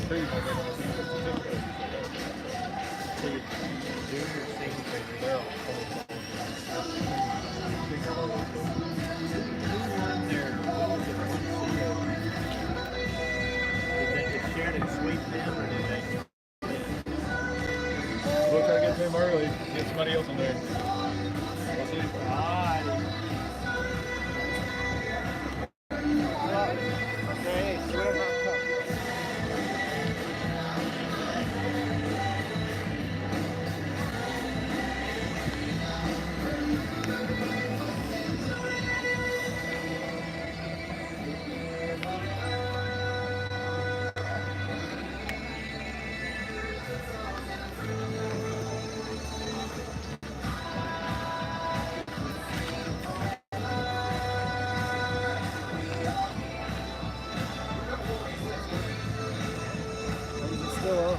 trees and then I'll see the certificate. So your junior, senior, senior, they're all cold. Did Sheridan sweep them or did they? We'll try to get to him early. Get somebody else in there. We'll see.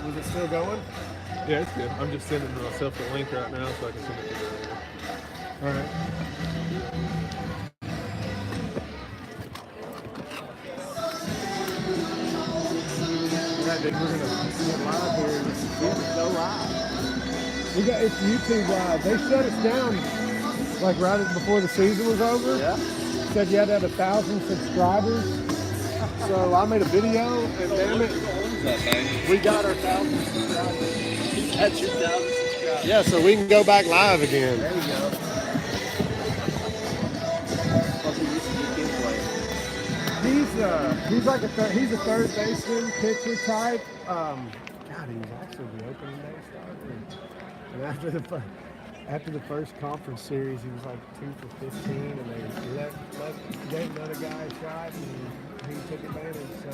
Is it still going? Yeah, it's good. I'm just sending myself the link right now so I can send it to you later. All right. Yeah, dude, we're gonna get live here. Yeah, go live. It's YouTube live. They shut us down like right before the season was over. Yeah. Said you had to have 1,000 subscribers. So I made a video, and damn it, we got our 1,000 subscribers. That's your 1,000 subscribers. Yeah, so we can go back live again. There you go. Plus, we used to be kid players. He's like he's a third baseman, pitcher type. God, he was actually the opening day starter. And after the first conference series, he was like 2 for 15, and they gave another guy a shot, and he took advantage. So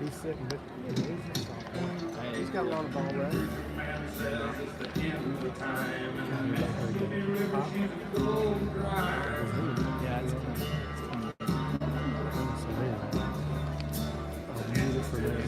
he's sitting, but he's got a lot of ball ready. Yeah, it's I'll use it for them.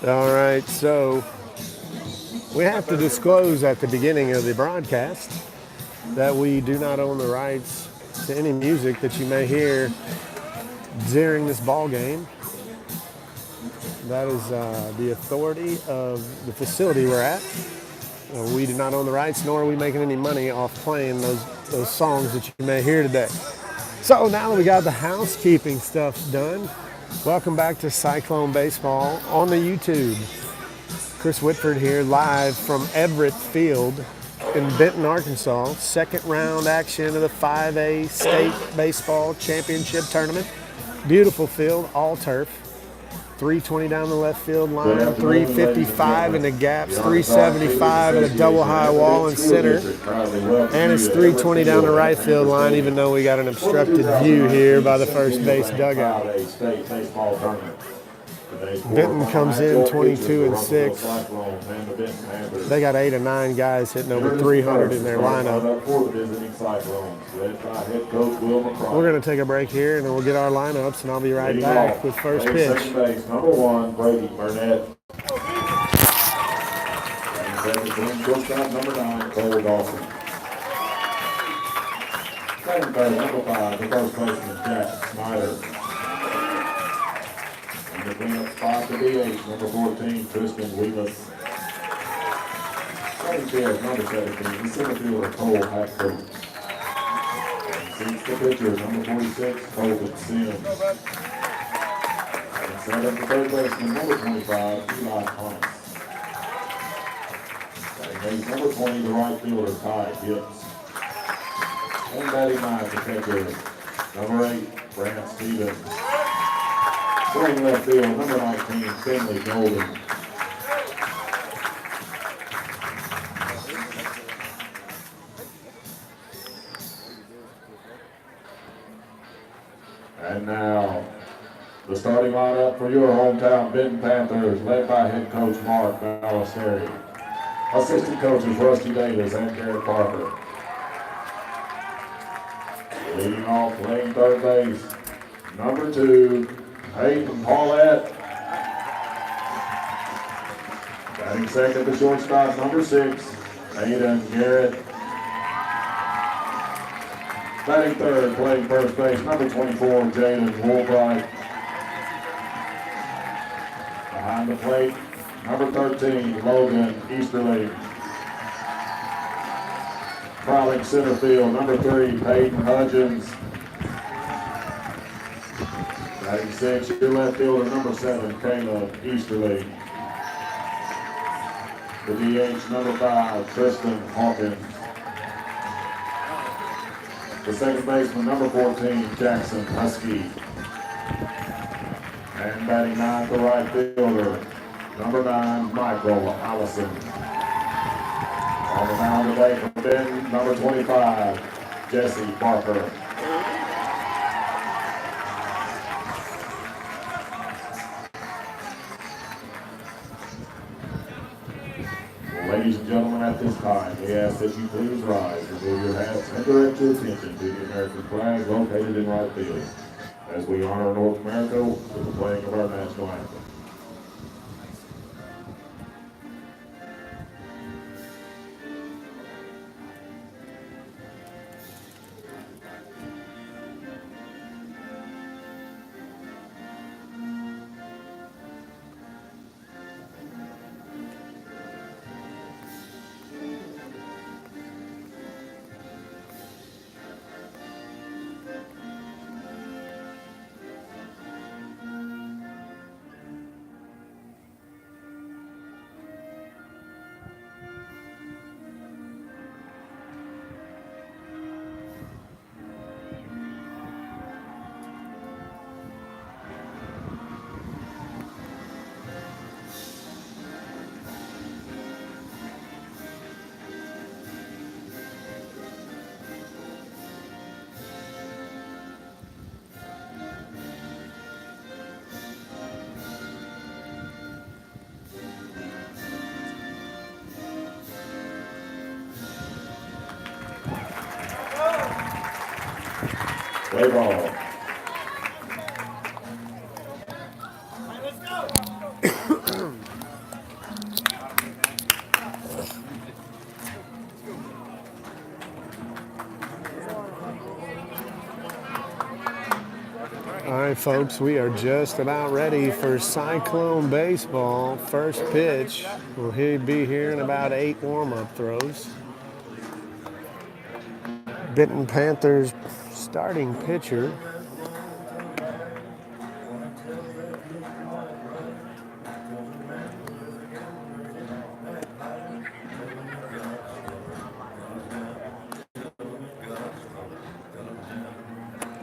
All right, so we have to disclose at the beginning of the broadcast that we do not own the rights to any music that you may hear during this ball game. That is the authority of the facility we're at. We do not own the rights, nor are we making any money off playing those songs that you may hear today. So now that we got the housekeeping stuff done, welcome back to Cyclone Baseball on the YouTube. Chris Whitford here live from Everett Field in Benton, Arkansas. Second round action of the 5A State Baseball Championship Tournament. Beautiful field, all turf. 320 down the left field line, 355 in the gaps, 375 in a double high wall in center, and it's 320 down the right field line, even though we got an obstructed view here by the first base dugout. Benton comes in 22-6. They got 8 or 9 guys hitting over 300 in their lineup. We're going to take a break here, and then we'll get our lineups, and I'll be right back with first pitch. Number 1, Brady Burnett. Number 9, Cole Dawson. Second base, number 5, the first baseman, Jack Snyder. And the cleanup spot to DH, number 14, Tristan Wheelis. Second field, number 17, the center fielder, Cole Hackford. Seats the pitcher, number 46, Colton Sims. And set up the third baseman, number 25, Eli Thomas. Batting base, number 20, the right fielder, Ty Gibbs. And batting ninth, the catcher, number 8, Brant Stevens. Playing left field, number 19, Finley Golden. And now, the starting lineup for your hometown Benton Panthers, led by head coach Mark Ballesteri. Assistant coaches Rusty Davis and Garrett Parker. Leading off, playing third base, number 2, Hayden Paulette. Batting second, the shortstop, number 6, Aidan Garrett. Batting third, playing first base, number 24, Jaden Woolbright. Behind the plate, number 13, Logan Easterly. Prowling center field, number 3, Peyton Hudgens. Batting 6, your left fielder, number 7, Caleb Easterly. The DH, number 5, Tristan Hawkins. The second baseman, number 14, Jackson Husky. And batting 9th, the right fielder, number 9, Michael Allison. On the mound today from Benton, number 25, Jesse Parker. Ladies and gentlemen, at this time, we ask that you please rise, remove your hats, and direct your attention to the American flag located in right field, as we honor North America with the playing of our national anthem. Play ball. folks, we are just about ready for Cyclone baseball. First pitch. We'll be here in about 8 warm-up throws. Benton Panthers starting pitcher.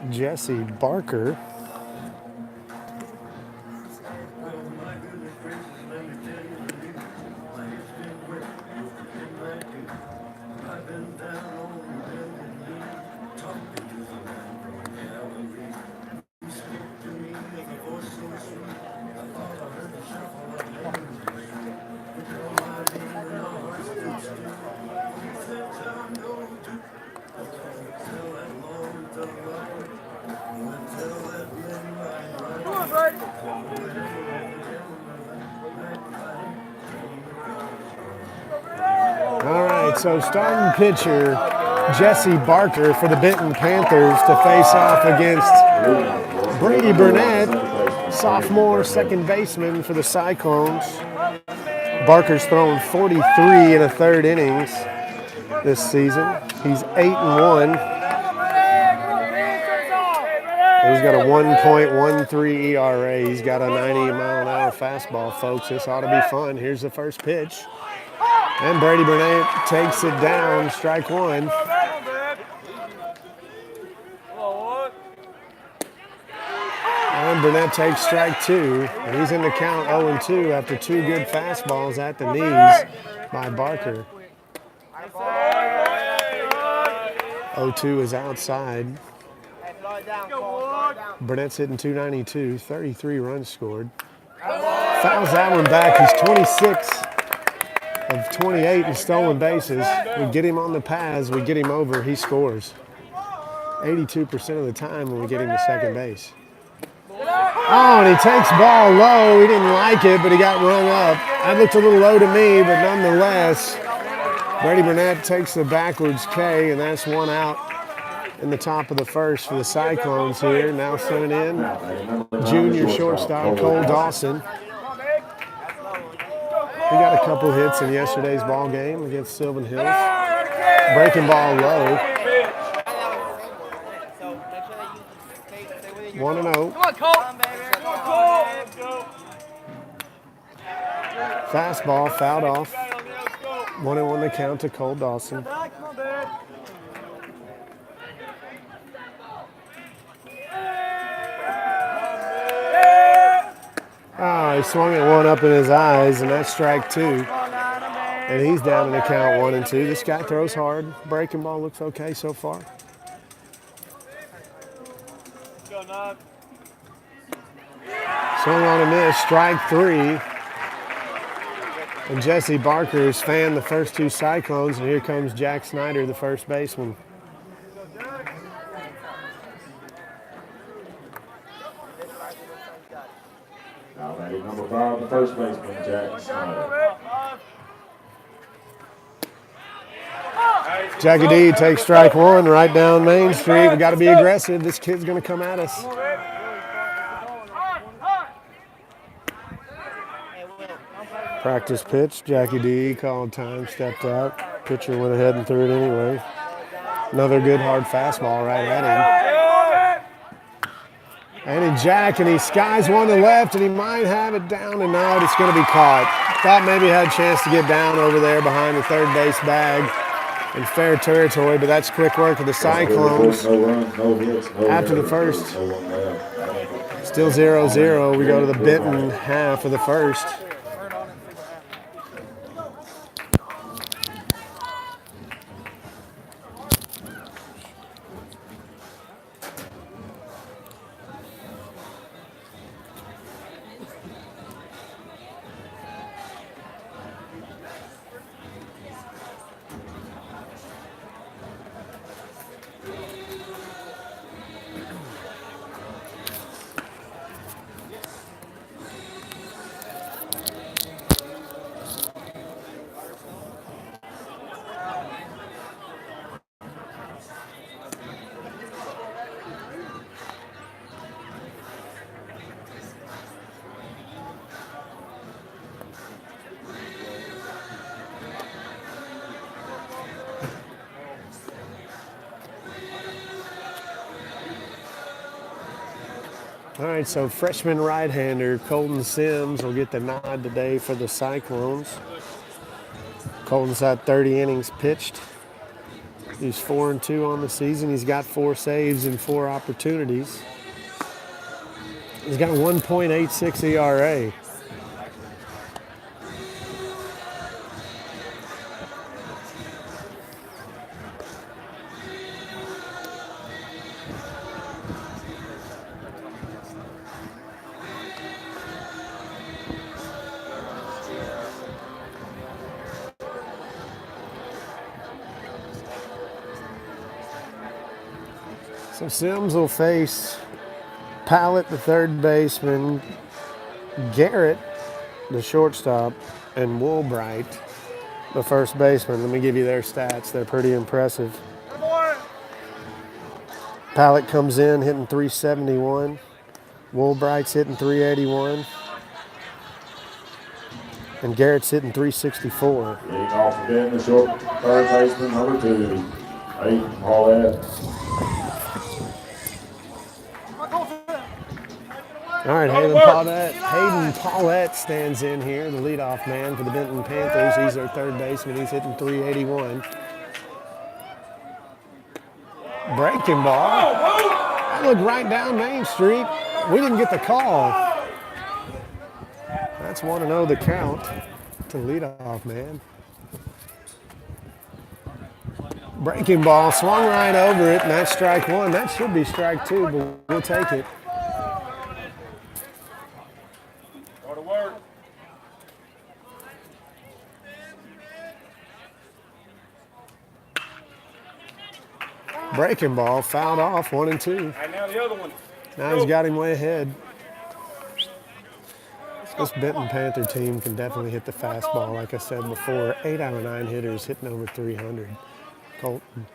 Jesse Barker. All right, so starting pitcher Jesse Barker for the Benton Panthers to face off against Brady Burnett, sophomore second baseman for the Cyclones. Barker's thrown 43 in a third innings this season. He's 8-1. He's got a 1.13 ERA. He's got a 90-mile-an-hour fastball, folks. This ought to be fun. Here's the first pitch. And Brady Burnett takes it down, strike one. And Burnett takes strike two. And he's in the count 0-2 after 2 good fastballs at the knees by Barker. 0-2 is outside. Burnett's hitting 292, 33 runs scored. Fouls that one back. He's 26 of 28 in stolen bases. We get him on the paths, we get him over, he scores. 82% of the time when we get him to second base. Oh, and he takes ball low. He didn't like it, but he got rung up. That looked a little low to me, but nonetheless, Brady Burnett takes the backwards K, and that's one out in the top of the first for the Cyclones here. Now sent in junior shortstop Cole Dawson. He got a couple hits in yesterday's ball game against Sylvan Hills. Breaking ball low. 1-0. Fastball fouled off. 1-1 the count to Cole Dawson. Oh, he swung at one up in his eyes, and that's strike two. And he's down in the count 1-2. This guy throws hard. Breaking ball looks okay so far. Swung on a miss, strike three. And Jesse Barker has fanned the first 2 Cyclones, and here comes Jack Snyder, the first baseman. Alrighty, number 5, the first baseman, Jack Snyder. Jackie D takes strike one right down Main Street. We got to be aggressive. This kid's going to come at us. Practice pitch. Jackie D called time, stepped out. Pitcher went ahead and threw it anyway. Another good hard fastball right at him. And Jack, and he skies one to left, and he might have it down, and no, it's going to be caught. Thought maybe had a chance to get down over there behind the third base bag in fair territory, but that's quick work of the Cyclones. After the first, still 0-0. We go to the Benton half of the first. All right, so freshman right-hander Colton Sims will get the nod today for the Cyclones. Colton's had 30 innings pitched. He's 4-2 on the season. He's got 4 saves and 4 opportunities. He's got a 1.86 ERA. So Sims will face Pallett, the third baseman, Garrett, the shortstop, and Woolbright, the first baseman. Let me give you their stats. They're pretty impressive. Pallett comes in hitting 371. Woolbright's hitting 381. And Garrett's hitting 364. Leading off again, the short third baseman, number 2, Hayden Paulette. All right, Hayden Paulette stands in here, the leadoff man for the Benton Panthers. He's their third baseman. He's hitting 381. Breaking ball. That looked right down Main Street. We didn't get the call. That's 1-0 the count to the leadoff man. Breaking ball, swung right over it, and that's strike 1. That should be strike 2, but we'll take it. Breaking ball, fouled off, 1-2. And now the other one. Now he's got him way ahead. This Benton Panther team can definitely hit the fastball. Like I said before, 8 out of 9 hitters hitting over 300. Colton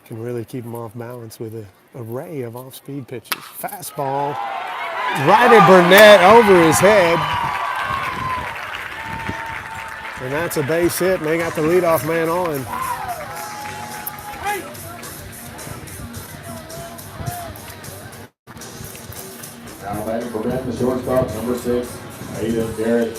can really keep them off balance with an array of off-speed pitches. Fastball, right at Burnett, over his head. And that's a base hit, and they got the leadoff man on. Now batting for Benton, the shortstop, number 6, Hayden Garrett.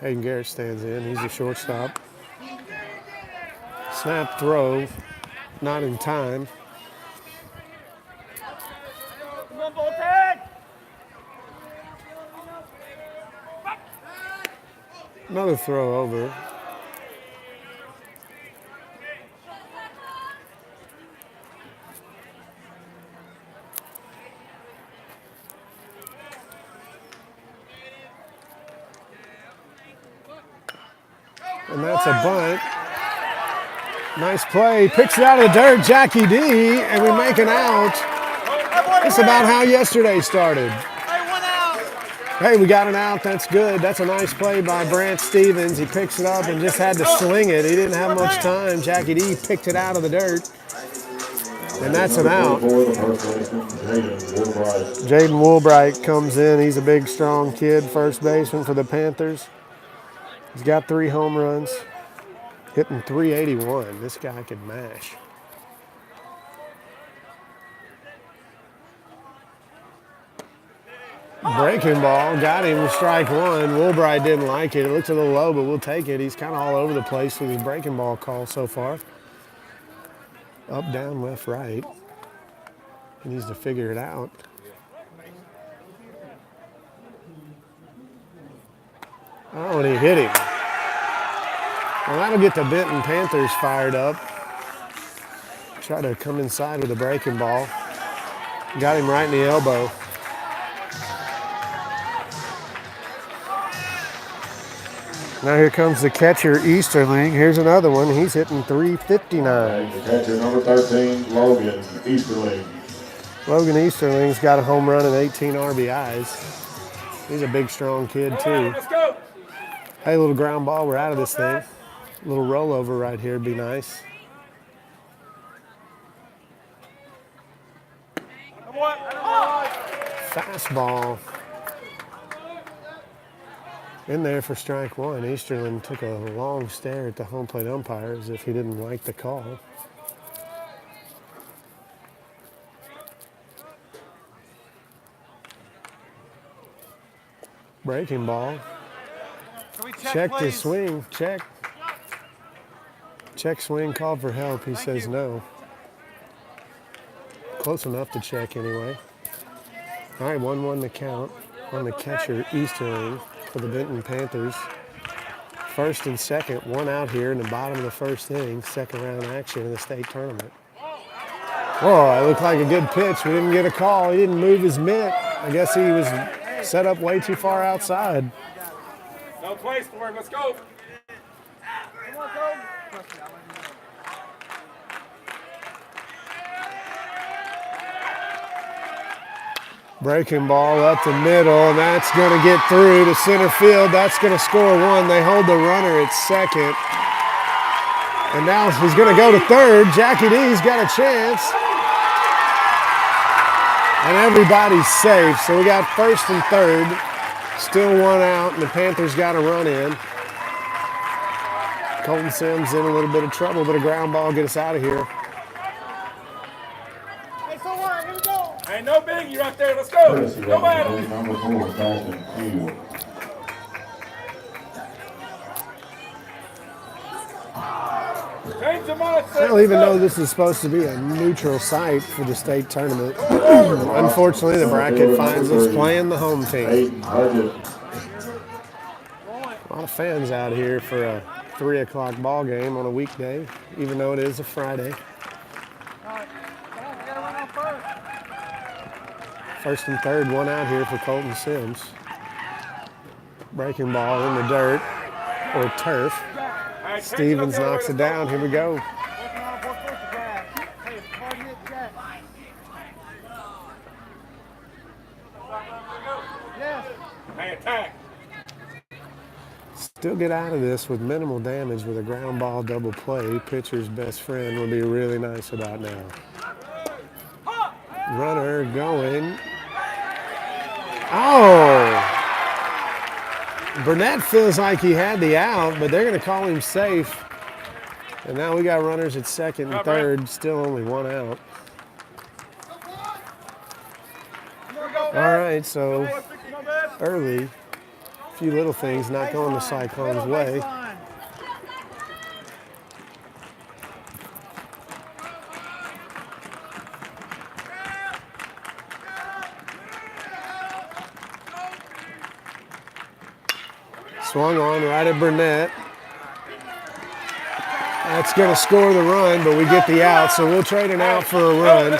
Hayden Garrett stands in. He's the shortstop. Snap throw, not in time. Another throw over. And that's a bunt. Nice play. Picks it out of the dirt, Jackie D, and we make an out. That's about how yesterday started. Hey, we got an out. That's good. That's a nice play by Brant Stevens. He picks it up and just had to sling it. He didn't have much time. Jackie D picked it out of the dirt. And that's an out. Jaden Woolbright comes in. He's a big, strong kid, first baseman for the Panthers. He's got 3 home runs, hitting 381. This guy can mash. Breaking ball, got him, strike 1. Woolbright didn't like it. It looked a little low, but we'll take it. He's kind of all over the place with his breaking ball call so far. Up, down, left, right. He needs to figure it out. Oh, and he hit him. Well, that'll get the Benton Panthers fired up. Try to come inside with a breaking ball. Got him right in the elbow. Now here comes the catcher, Easterling. Here's another one. He's hitting 359. The catcher, number 13, Logan Easterling. Logan Easterling's got a home run and 18 RBIs. He's a big, strong kid, too. Let's go. Hey, little ground ball. We're out of this thing. A little rollover right here would be nice. Fastball. In there for strike 1. Easterling took a long stare at the home plate umpire as if he didn't like the call. Breaking ball. Can we Check the please? swing. Check. Check swing. Called for help. He Thank says you. no. Close enough to check anyway. All right, 1-1 the count on the catcher Easterling for the Benton Panthers. First and second, one out here in the bottom of the first inning, second round action in the state tournament. Whoa, it looked like a good pitch. We didn't get a call. He didn't move his mitt. I guess he was set up way too far outside. No place for him. Let's go. Come on, Cole. Breaking ball up the middle, and that's going to get through to center field. That's going to score one. They hold the runner at second. And now he's going to go to third. Jackie D's got a chance. And everybody's safe. So we got first and third. Still one out, and the Panthers got a run in. Colton Sims in a little bit of trouble, but a ground ball get us out of here. Hey, so what? Here we go. Ain't no biggie right there. Let's go. Go battle. Number 4, Dalton Field. Change the mindset. I don't even know this is supposed to be a neutral site for the state tournament. Unfortunately, the bracket finds us playing the home team. Aiden Hudgett. A lot of fans out here for a 3 o'clock ball game on a weekday, even though it is a Friday. First and third, one out here for Colton Sims. Breaking ball in the dirt or turf. Stevens knocks it down. Here we go. Hey, attack. Still get out of this with minimal damage with a ground ball double play. Pitcher's best friend will be really nice about now. Runner going. Oh! Burnett feels like he had the out, but they're going to call him safe. And now we got runners at second and third, still only one out. All right, so early, a few little things not going the Cyclones' way. Swung on right at Burnett. That's going to score the run, but we get the out, so we'll trade an out for a run.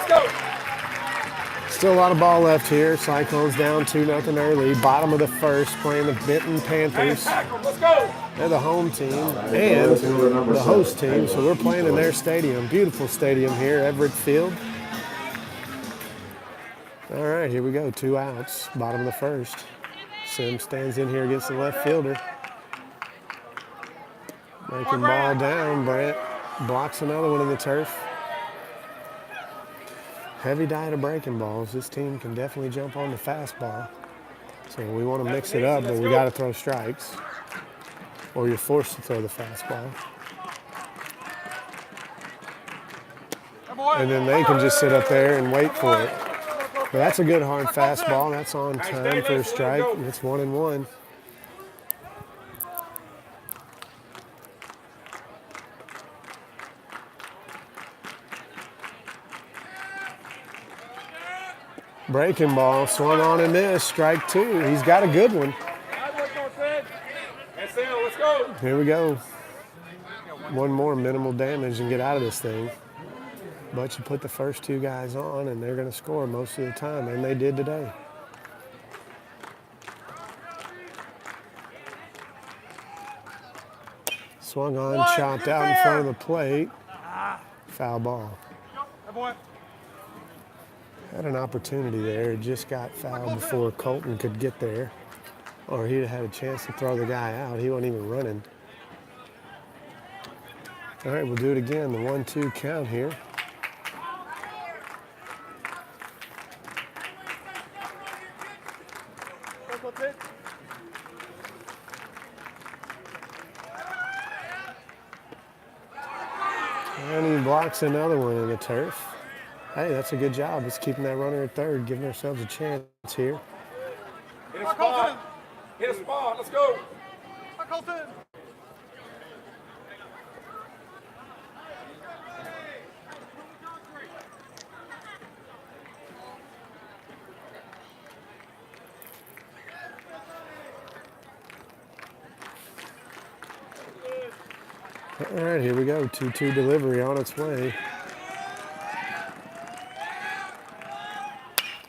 Still a lot of ball left here. Cyclones down 2-0 early. Bottom of the first, playing the Benton Panthers. They're the home team and the host team, so we're playing in their stadium. Beautiful stadium here, Everett Field. All right, here we go. 2 outs, bottom of the first. Sims stands in here against the left fielder. Making ball down. Brant blocks another one in the turf. Heavy diet of breaking balls. This team can definitely jump on the fastball. So we want to mix it up, but we got to throw strikes. Or you're forced to throw the fastball. And then they can just sit up there and wait for it. But that's a good hard fastball. That's on time for a strike. It's 1-1. Breaking ball, swung on and missed. Strike 2. He's got a good one. Here we go. One more minimal damage and get out of this thing. But you put the first 2 guys on and they're going to score most of the time, and they did today. Swung on, chopped out in front of the plate. Foul ball. Had an opportunity there. It just got fouled before Colton could get there. Or he'd have had a chance to throw the guy out. He wasn't even running. All right, we'll do it again. The 1-2 count here. And he blocks another one in the turf. Hey, that's a good job. It's keeping that runner at third, giving ourselves a chance here. Hit a spot. Let's go. Colton. All right, here we go. 2-2 delivery on its way.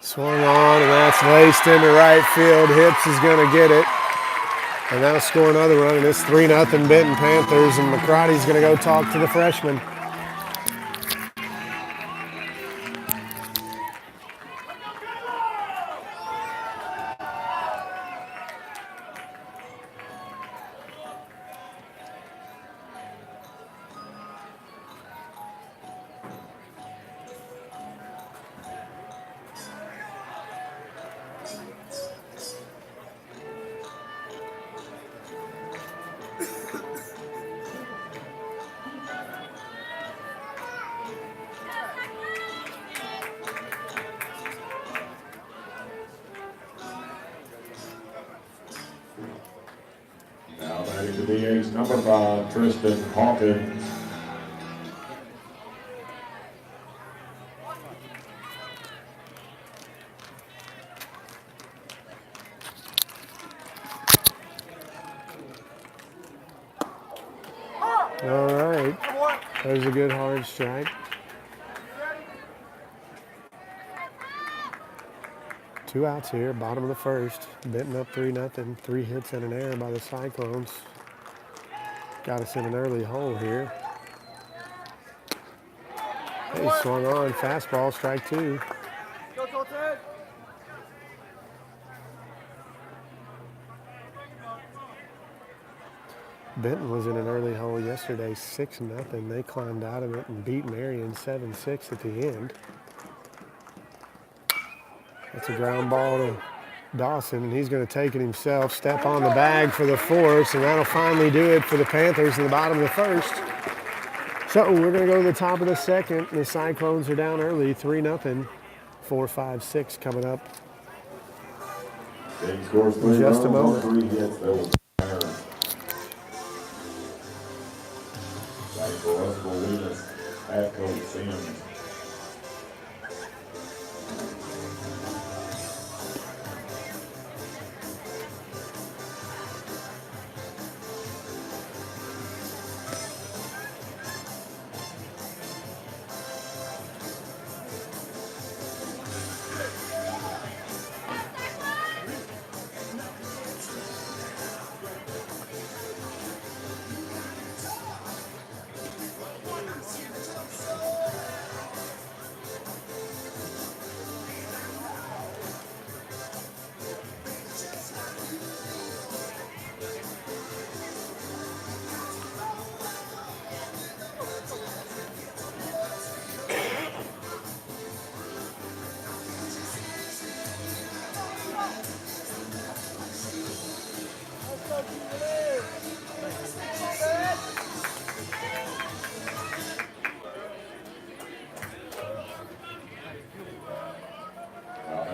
Swung on, and that's laced into right field. Hips is going to get it. And that'll score another run, and it's 3-0 Benton Panthers, and McCarty's going to go talk to the freshman. Now batting to the ace, number 5, Tristan Hawkins. All right. There's a good hard strike. 2 outs here, bottom of the first. Benton up 3-0. 3 hits and an error by the Cyclones. Got us in an early hole here. He swung on, fastball, strike 2. Go, Colton. Benton was in an early hole yesterday, 6-0. They climbed out of it and beat Marion 7-6 at the end. That's a ground ball to Dawson, and he's going to take it himself, step on the bag for the force, and that'll finally do it for the Panthers in the bottom of the first. So we're going to go to the top of the second. The Cyclones are down early, 3-0. 4-5-6 coming up. Benton scores 3 Just a runs on moment. 3 hits. That was error. Batting for Russellville, Atco Sims.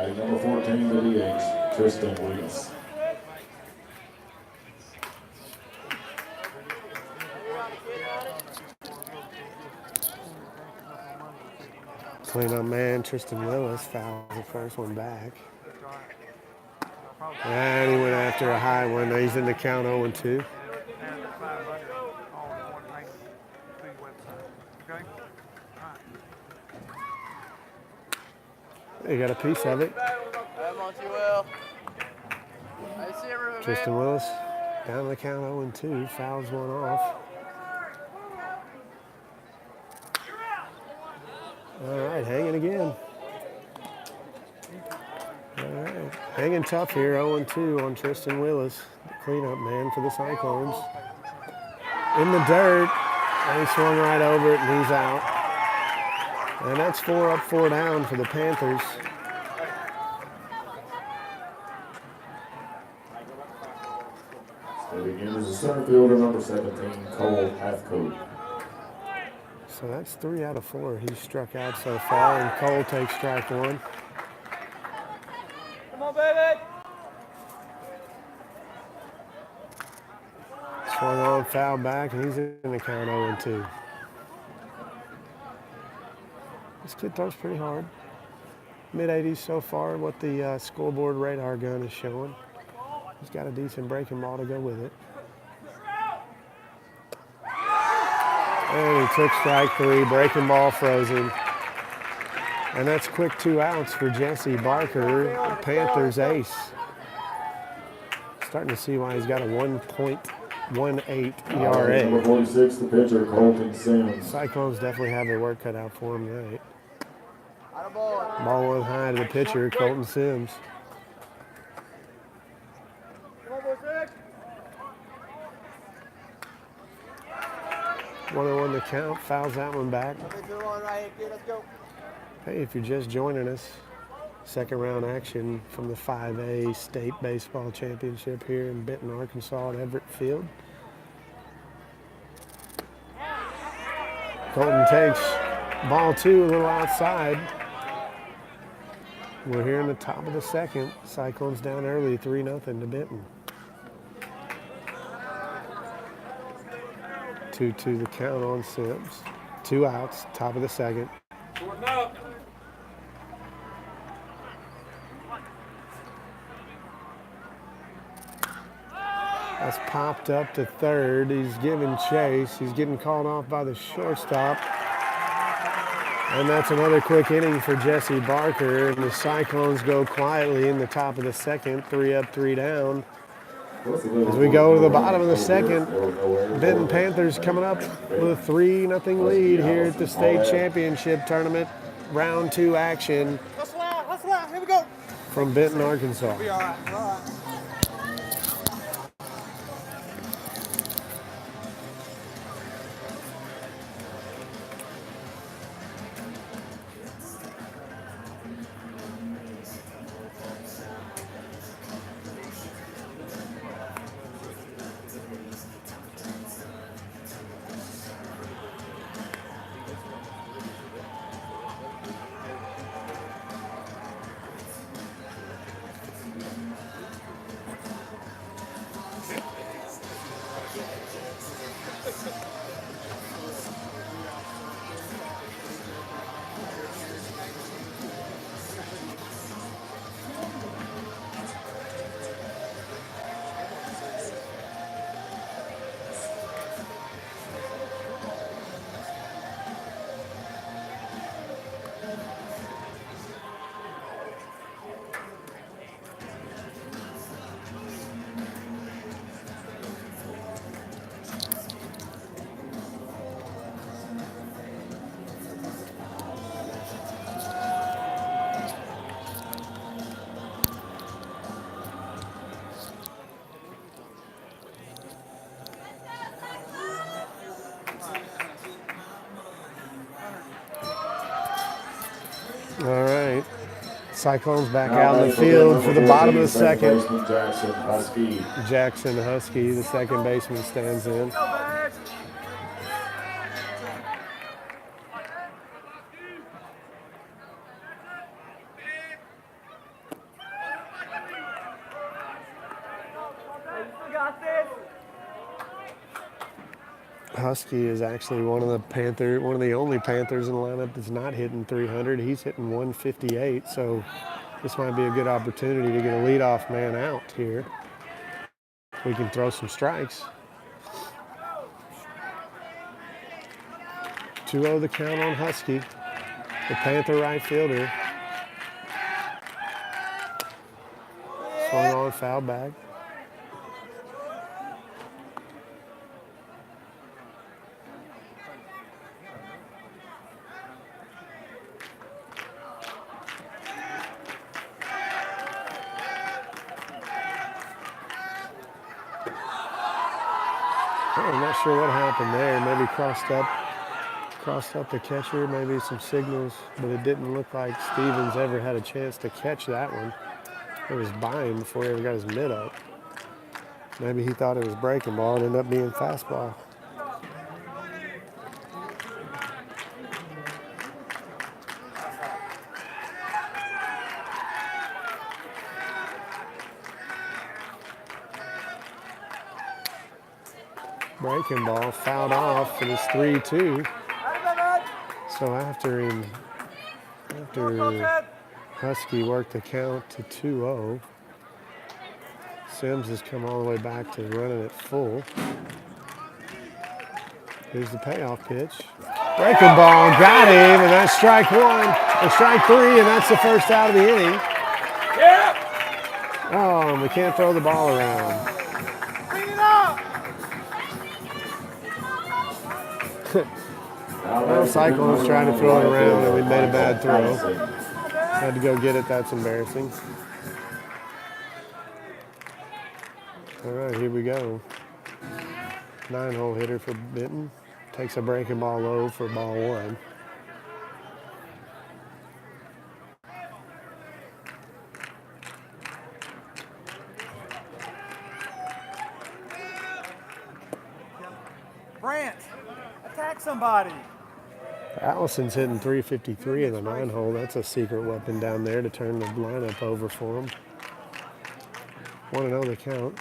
Number 14 to the DH, Tristan Williams. Cleanup man, Tristan Willis fouls the first one back. And he went after a high one. He's in the count 0-2. You got a piece of it. Tristan Willis down the count 0-2, fouls one off. All right, hanging again. All right, hanging tough here, 0-2 on Tristan Willis, the cleanup man for the Cyclones. In the dirt, and he swung right over it, and he's out. And that's 4 up, 4 down for the Panthers. So begins as a center fielder, number 17, Cole Hathcote. So that's 3 out of 4 he's struck out so far, and Cole takes strike 1. Come on, baby. Swung on, foul back, and he's in the count 0-2. This kid throws pretty hard. Mid-80s so far, what the scoreboard radar gun is showing. He's got a decent breaking ball to go with it. And he took strike 3, breaking ball frozen. And that's quick 2 outs for Jesse Barker, the Panthers ace. Starting to see why he's got a 1.18 ERA. Number 46, the pitcher, Colton Sims. Cyclones definitely have their work cut out for him tonight. Ball one high to the pitcher, Colton Sims. 1-0 the count, fouls that one back. Hey, if you're just joining us, second round action from the 5A State Baseball Championship here in Benton, Arkansas at Everett Field. Colton takes ball 2 a little outside. We're here in the top of the second. Cyclones down early, 3-0 to Benton. 2-2 the count on Sims. 2 outs, top of the second. Shorten up. That's popped up to third. He's giving chase. He's getting called off by the shortstop. And that's another quick inning for Jesse Barker. And the Cyclones go quietly in the top of the second, 3 up, 3 down. As we go to the bottom of the second, Benton Panthers coming up with a 3-0 lead here at the state championship tournament. Round 2 action Hustle out, here we go. from Benton, Arkansas. Be all right, all right. All right. Cyclones back out in the field for the bottom of the second. Jackson Husky. Jackson Husky, the second baseman, stands in. Husky is actually one of the only Panthers in the lineup that's not hitting 300. He's hitting 158, so this might be a good opportunity to get a leadoff man out here. We can throw some strikes. 2-0 the count on Husky, the Panther right fielder. Swung on, foul back. I'm not sure what happened there. Maybe crossed up the catcher, maybe some signals, but it didn't look like Stevens ever had a chance to catch that one. It was by him before he ever got his mitt up. Maybe he thought it was breaking ball and ended up being fastball. breaking ball, fouled off, and it's 3-2. So after Husky worked the count to 2-0, Sims has come all the way back to running it full. Here's the payoff pitch. Breaking ball, got him, and that's strike one, or strike three, and that's the first out of the inning. Oh, and we can't throw the ball around. Well, Cyclones trying to throw it around, and we made a bad throw. Had to go get it. That's embarrassing. All right, here we go. 9-hole hitter for Benton. Takes a breaking ball low for ball one. Brant, attack somebody. Allison's hitting 353 in the 9-hole. That's a secret weapon down there to turn the lineup over for him. 1-0 the count.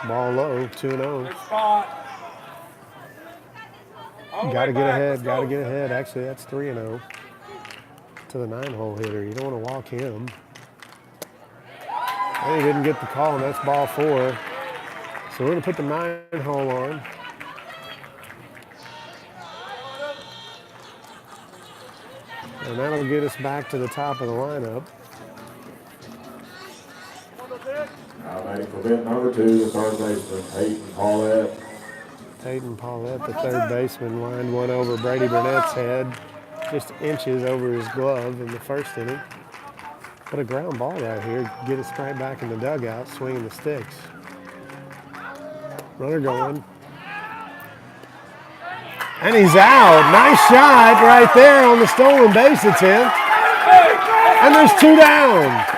Ball low, 2-0. Got to get ahead, got to get ahead. Actually, that's 3-0 to the 9-hole hitter. You don't want to walk him. And he didn't get the call, and that's ball 4. So we're going to put the 9-hole on. And that'll get us back to the top of the lineup. Batting for Benton, number 2, the third baseman, Peyton Paulette. Peyton Paulette, the third baseman, lined one over Brady Burnett's head, just inches over his glove in the first inning. Put a ground ball right here, get us right back in the dugout, swinging the sticks. Runner going. And he's out. Nice shot right there on the stolen base attempt. And there's 2 down.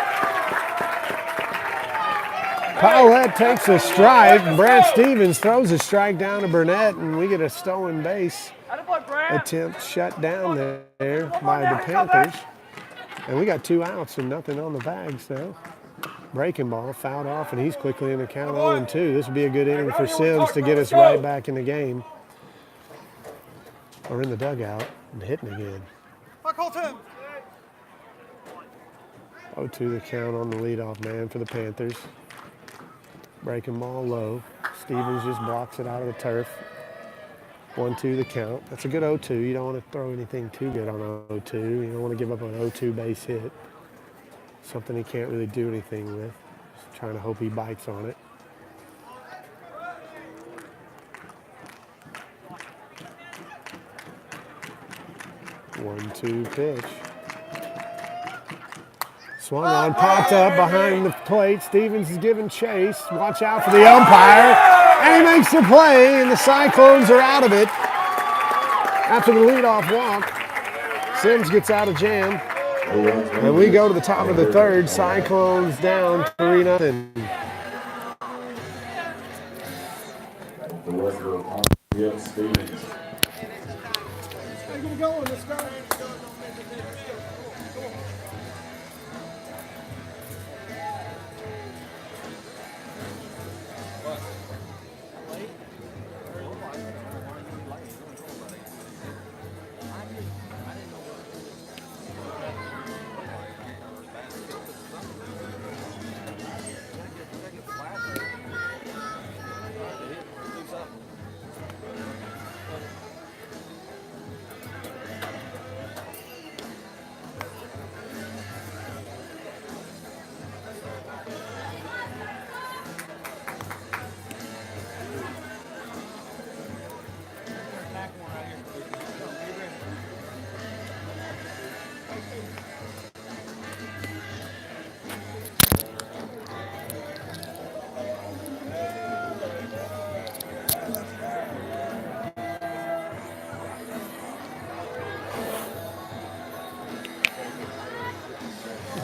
Paulette takes a strike. Brad Stevens throws a strike down to Burnett, and we get a stolen base attempt shut down there by the Panthers. And we got 2 outs and nothing on the bags now. Breaking ball, fouled off, and he's quickly in the count 0-2. This would be a good inning for Sims to get us right back in the game. Or in the dugout and hitting again. 0-2 the count on the leadoff man for the Panthers. Breaking ball low. Stevens just blocks it out of the turf. 1-2 the count. That's a good 0-2. You don't want to throw anything too good on 0-2. You don't want to give up an 0-2 base hit. Something he can't really do anything with. Just trying to hope he bites on it. One-two pitch. Swung on, popped up behind the plate. Stevens is giving chase. Watch out for the umpire. And he makes the play, and the Cyclones are out of it. After the leadoff walk, Sims gets out of jam. And we go to the top of the third. Cyclones down 3-0. Stevens. Let's go.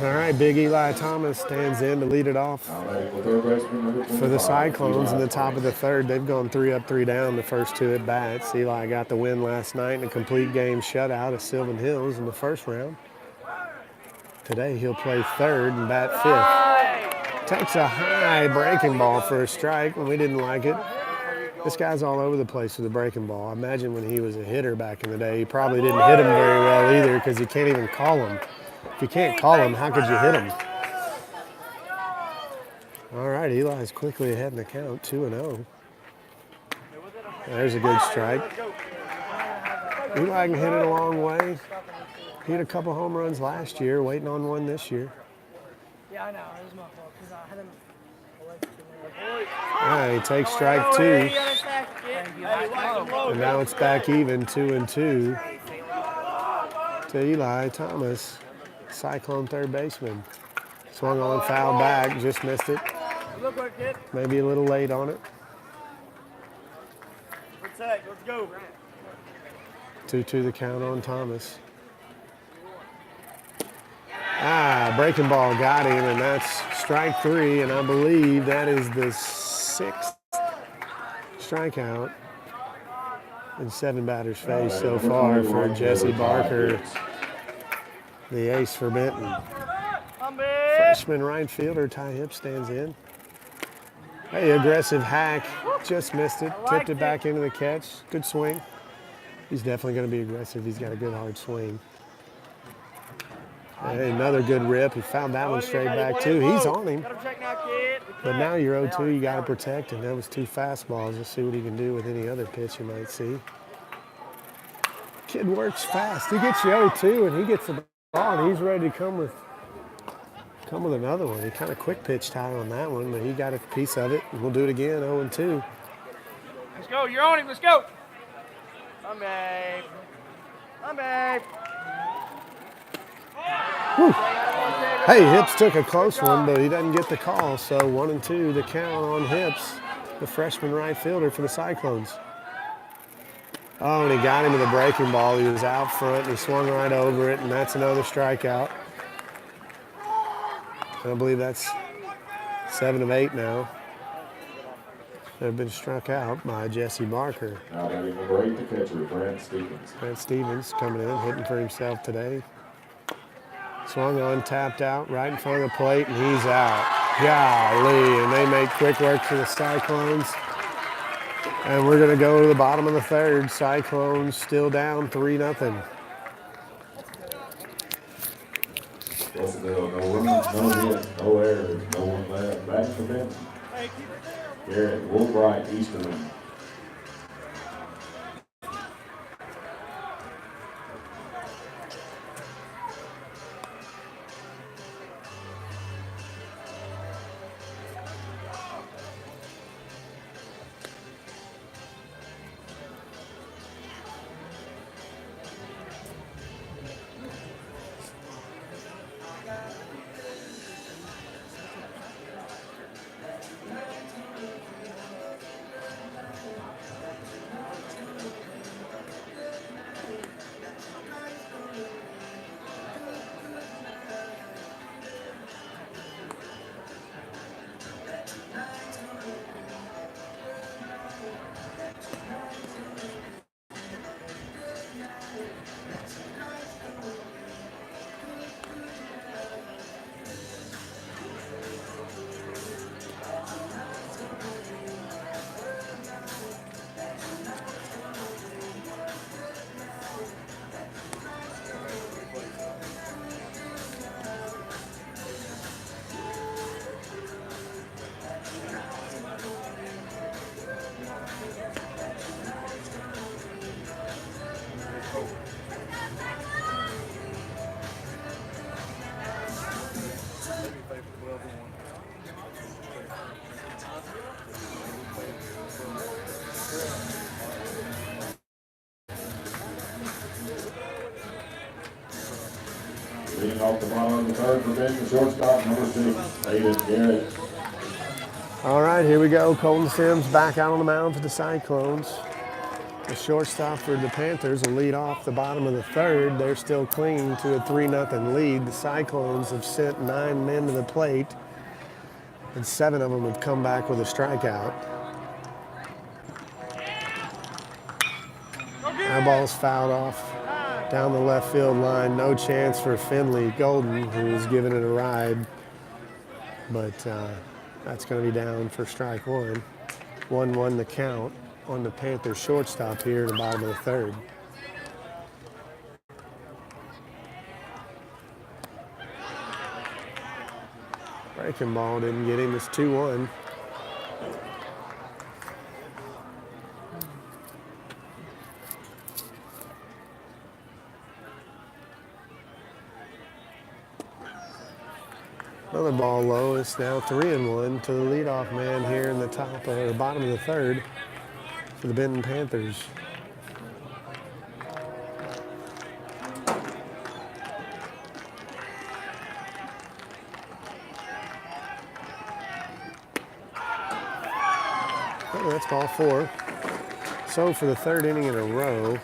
All right, Big Eli Thomas stands in to lead it off for the Cyclones in the top of the third. They've gone 3 up, 3 down the first 2 at bats. Eli got the win last night in a complete game shutout of Sylvan Hills in the first round. Today he'll play third and bat 5th. Takes a high breaking ball for a strike when we didn't like it. This guy's all over the place with the breaking ball. I imagine when he was a hitter back in the day, he probably didn't hit him very well either because you can't even call him. If you can't call him, how could you hit him? All right, Eli's quickly ahead in the count, 2-0. There's a good strike. Eli can hit it a long way. He hit a couple home runs last year, waiting on one this year. Yeah, I know. It was my fault because I had him. All right, he takes strike 2. And now it's back even, 2-2 to Eli Thomas, Cyclone third baseman. Swung on, foul back, just missed it. Maybe a little late on it. Let's go. 2-2 the count on Thomas. Breaking ball got him, and that's strike 3, and I believe that is the 6th strikeout in 7 batters faced so far for Jesse Barker, the ace for Benton. Freshman right fielder Ty Hip stands in. Hey, aggressive hack, just missed it, tipped it back into the catch. Good swing. He's definitely going to be aggressive. He's got a good hard swing. Hey, another good rip. He found that one straight back too. He's on him. But now you're 0-2. You got to protect, and that was 2 fastballs. Let's see what he can do with any other pitch you might see. Kid works fast. He gets you 0-2, and he gets the ball, and he's ready to come with another one. He kind of quick pitched high on that one, but he got a piece of it. And we'll do it again, 0-2. Let's go. You're on him. Let's go. Come, babe. Come, babe. Whew. Hey, Hips took a close one, but he doesn't get the call. So 1-2 the count on Hips, the freshman right fielder for the Cyclones. Oh, and he got him with a breaking ball. He was out front, and he swung right over it, and that's another strikeout. I believe that's 7 of 8 now. They've been struck out by Jesse Barker. Now batting number 8, the catcher, Brant Stevens. Brant Stevens coming in, hitting for himself today. Swung on, tapped out, right in front of the plate, and he's out. Golly, and they make quick work for the Cyclones. And we're going to go to the bottom of the 3rd. Cyclones still down 3-0. Russellville, no runs, no hits, no errors, no one left. Back for Benton. Garrett Woolbright, Easterling. Leading off the bottom of the 3rd for Benton, shortstop number 6, Aiden Garrett. All right, here we go. Colton Sims back out on the mound for the Cyclones. The shortstop for the Panthers will lead off the bottom of the 3rd. They're still clinging to a 3-0 lead. The Cyclones have sent 9 men to the plate, and 7 of them have come back with a strikeout. That ball's fouled off down the left field line. No chance for Finley Golden, who was giving it a ride. but that's going to be down for strike one. 1-1 the count on the Panthers shortstop here in the bottom of the third. Breaking ball didn't get him. It's 2-1. Another ball low. It's now 3-1 to the leadoff man here in the top or the bottom of the third for the Benton Panthers. Oh, that's ball 4. So for the third inning in a row,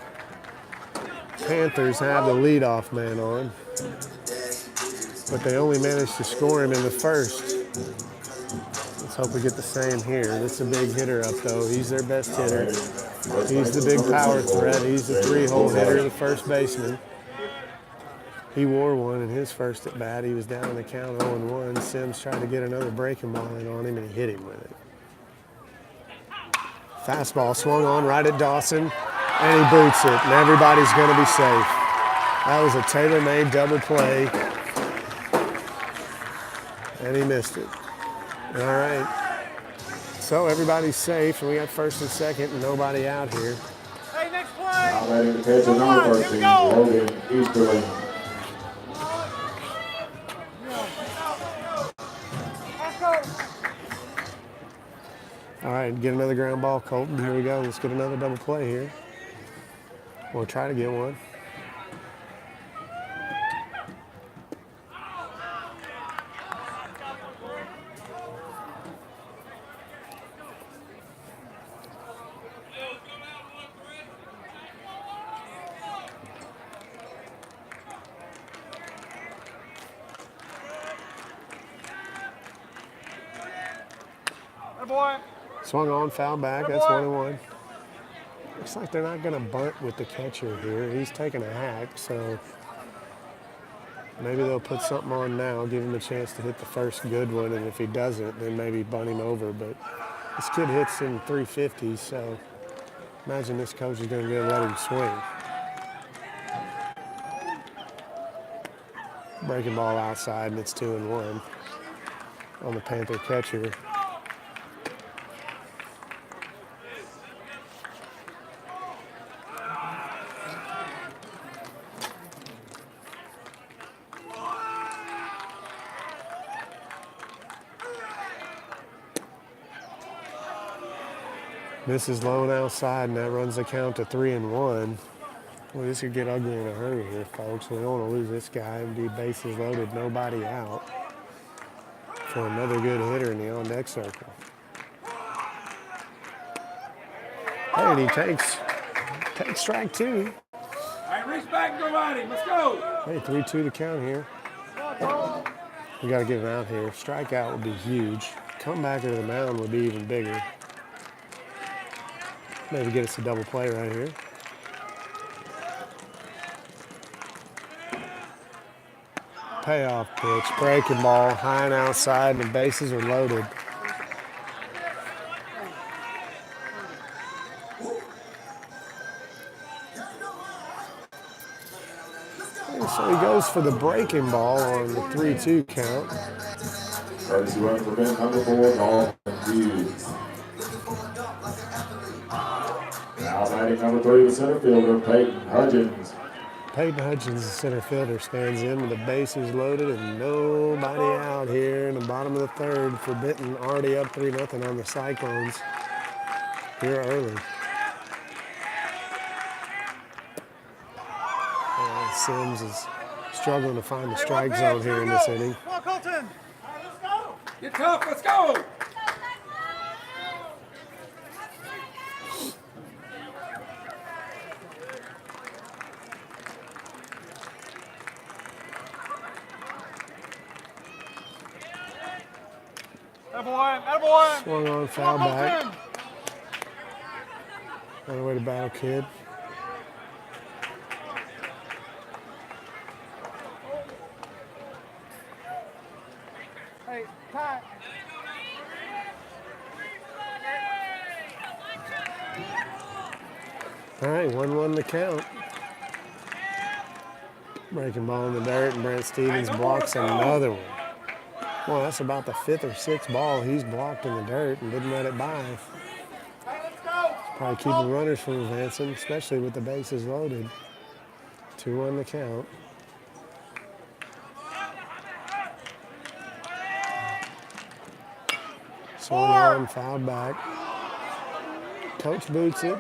Panthers have the leadoff man on, but they only managed to score him in the first. Let's hope we get the same here. This is a big hitter up, though. He's their best hitter. He's the big power threat. He's the 3-hole hitter, the first baseman. He wore one in his first at bat. He was down in the count 0-1. Sims tried to get another breaking ball in on him, and he hit him with it. Fastball swung on right at Dawson, and he boots it, and everybody's going to be safe. That was a tailor-made double play, and he missed it. All right. So everybody's safe, and we got first and second, and nobody out here. Hey, next play. Now ready to catch a number 13, Logan Easterling. All right, get another ground ball, Colton. Here we go. Let's get another double play here. We'll try to get one. Boy. Swung on, foul back. That's 1-1. Looks like they're not going to bunt with the catcher here. He's taking a hack, so maybe they'll put something on now, give him a chance to hit the first good one, and if he doesn't, then maybe bunt him over. But this kid hits in 350s, so imagine this coach is going to let him swing. Breaking ball outside, and it's 2-1 on the Panther catcher. This is low and outside, and that runs the count to 3-1. Well, this could get ugly in a hurry here, folks. We don't want to lose this guy and be bases loaded, nobody out for another good hitter in the on-deck circle. Hey, and he takes strike 2. All right, reach back and go right him. Let's go. Hey, 3-2 to count here. We got to get him out here. Strikeout would be huge. Comeback to the mound would be even bigger. Maybe get us a double play right here. Payoff pitch, breaking ball, high and outside, and the bases are loaded. And so he goes for the breaking ball on the 3-2 count. Courtesy run for Benton, number 4, Dalton Hughes. Now batting number 3, the center fielder, Peyton Hudgens. Peyton Hudgens, the center fielder, stands in with the bases loaded and nobody out here in the bottom of the third for Benton, already up 3-0 on the Cyclones here early. Sims is struggling to find the strike zone here in this inning. Come on, Colton. All right, let's go. Get tough. Let's go. Attaboy. Swung on, foul back. Another way to battle, kid. Hey, Ty. All right, 1-1 the count. Breaking ball in the dirt, and Brent Stevens blocks another one. Well, that's about the 5th or 6th ball he's blocked in the dirt and didn't let it by. Hey, let's go. Probably keeping runners from advancing, especially with the bases loaded. 2-1 the count. Swung on, fouled back. Coach boots it.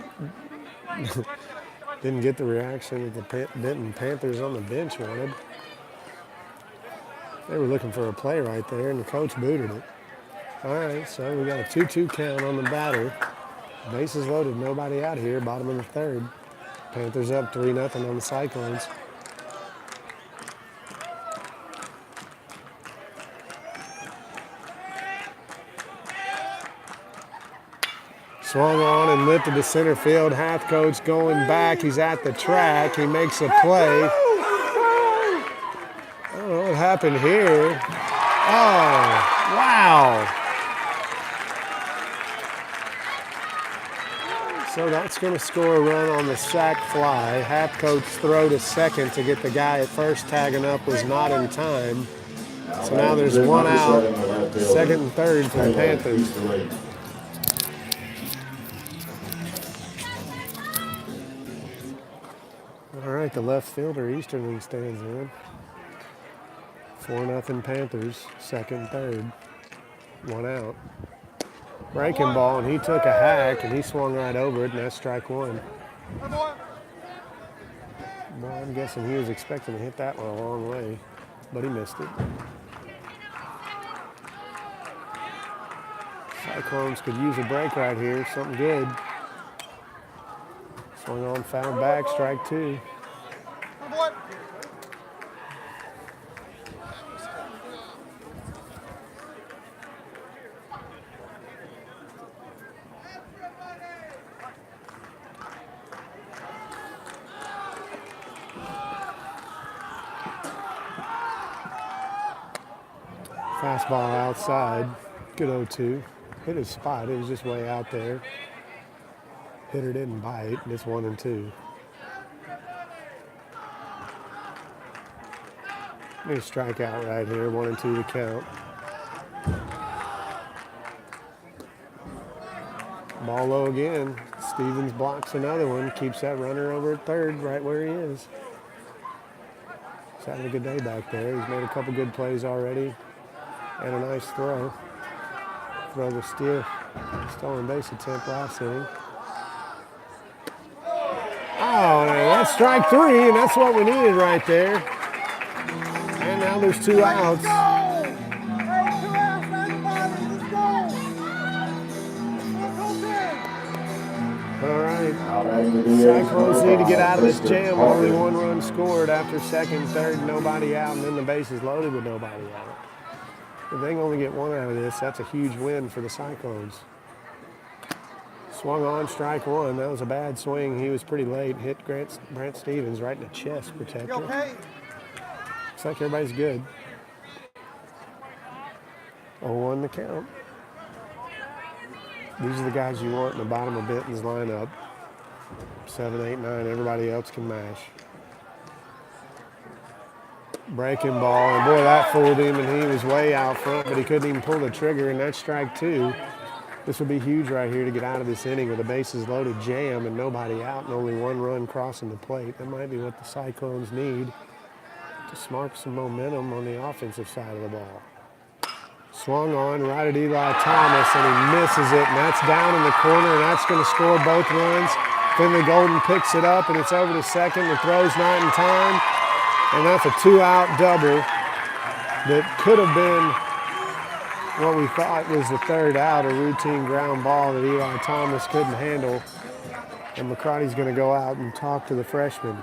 Didn't get the reaction that the Benton Panthers on the bench wanted. They were looking for a play right there, and the coach booted it. All right, so we got a 2-2 count on the batter. Bases loaded, nobody out here, bottom of the 3rd. Panthers up 3-0 on the Cyclones. Swung on and lifted to center field. Hath coach going back. He's at the track. He makes a play. I don't know what happened here. Oh, wow. So that's going to score a run on the sac fly. Hath coach throw to second to get the guy at first tagging up was not in time. So now there's one out, 2nd and 3rd for the Panthers. All right, the left fielder Easterling stands in. 4-0 Panthers, 2nd, 3rd. One out. Breaking ball, and he took a hack, and he swung right over it, and that's strike 1. Well, I'm guessing he was expecting to hit that one a long way, but he missed it. Cyclones could use a break right here, something good. Swung on, fouled back, strike 2. Fastball outside, good 0-2. Hit his spot, it was just way out there. Hitter didn't bite, and it's 1-2. Need a strikeout right here, 1-2 to count. Ball low again. Stevens blocks another one, keeps that runner over at 3rd, right where he is. He's having a good day back there. He's made a couple good plays already, and a nice throw. Throw the stolen base attempt last inning. Oh, that's strike 3, and that's what we needed right there. And now there's 2 outs. All right. Cyclones need to get out of this jam. Only 1 run scored after 2nd, 3rd, nobody out, and then the bases loaded with nobody out. If they can only get 1 out of this, that's a huge win for the Cyclones. Swung on, strike 1. That was a bad swing. He was pretty late. Hit Brent Stevens right in the chest protector. You okay? Looks like everybody's good. 0-1 the count. These are the guys you want in the bottom of Benton's lineup. 7, 8, 9. Everybody else can mash. Breaking ball, and boy, that fooled him, and he was way out front, but he couldn't even pull the trigger, and that's strike 2. This would be huge right here to get out of this inning with a bases loaded jam and nobody out and only 1 run crossing the plate. That might be what the Cyclones need to spark some momentum on the offensive side of the ball. Swung on right at Eli Thomas, and he misses it, and that's down in the corner, and that's going to score both runs. Finley Golden picks it up, and it's over to second. The throw's not in time, and that's a 2-out double that could have been what we thought was the 3rd out, a routine ground ball that Eli Thomas couldn't handle. And McCarty's going to go out and talk to the freshman.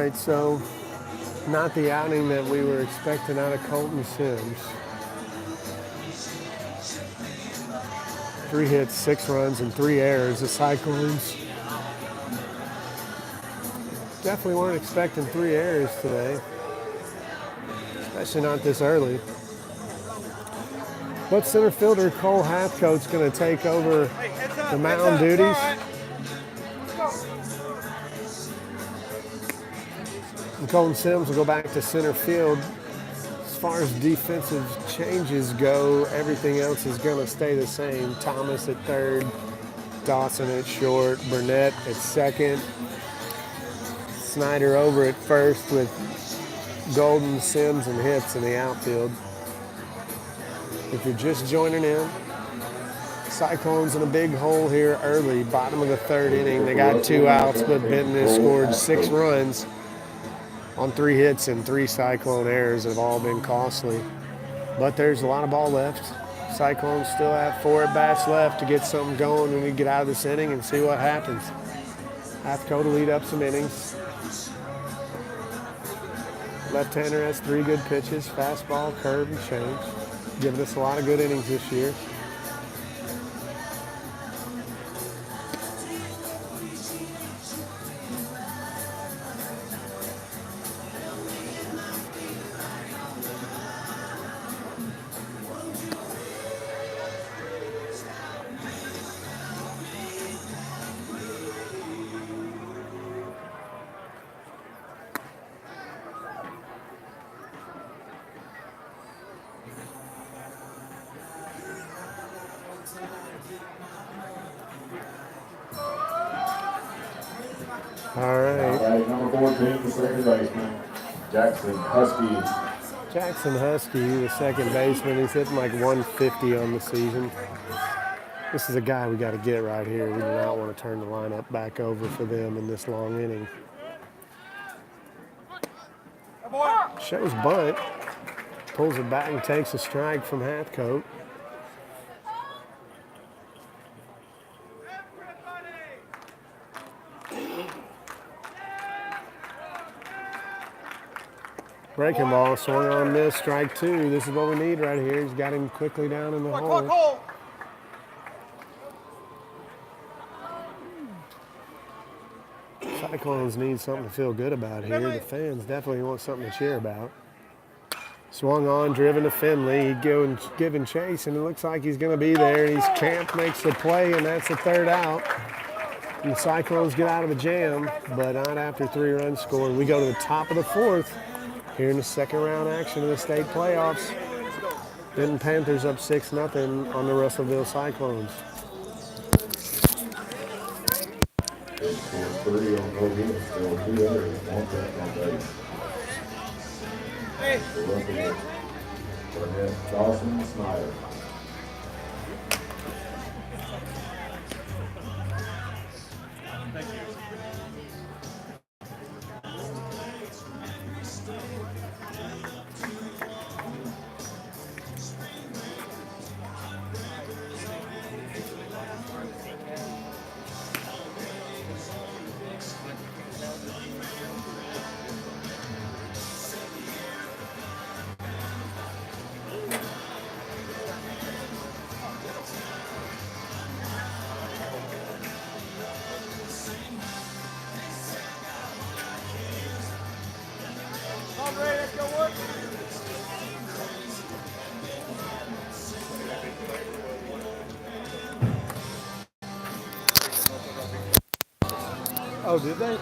right, so not the outing that we were expecting out of Colton Sims. 3 hits, 6 runs, and 3 errors. The Cyclones definitely weren't expecting 3 errors today, especially not this early. But center fielder Cole Hathcote's going to take over the mound duties. And Colton Sims will go back to center field. As far as defensive changes go, everything else is going to stay the same. Thomas at third, Dawson at short, Burnett at second, Snyder over at first with Golden, Sims, and Hicks in the outfield. If you're just joining in, Cyclones in a big hole here early, bottom of the 3rd inning. They got 2 outs, but Benton has scored 6 runs on 3 hits and 3 Cyclone errors that have all been costly. But there's a lot of ball left. Cyclones still have 4 at-bats left to get something going when we get out of this inning and see what happens. Hathcote will lead up some innings. Left-hander has 3 good pitches, fastball, curve, and change. Giving us a lot of good innings this year. All right. Number 14, the second baseman, Jackson Husky. Jackson Husky, the second baseman, he's hitting like 150 on the season. This is a guy we got to get right here. We do not want to turn the lineup back over for them in this long inning. Shows bunt, pulls it back and takes a strike from Hathcote. Breaking ball, swung on, miss, strike 2. This is what we need right here. He's got him quickly down in the hole. Cyclones need something to feel good about here. The fans definitely want something to cheer about. Swung on, driven to Finley. He's giving chase, and it looks like he's going to be there. He's Camp makes the play, and that's the 3rd out. And the Cyclones get out of a jam, but not after 3 runs scored. We go to the top of the 4th. Here in the 2nd round action of the state playoffs. Benton Panthers up 6-0 on the Russellville Cyclones. They scored 3 on no hits, still 2 errors, 1 back on base. The Russellville, Burnett, Dawson, Snyder. Oh, did they?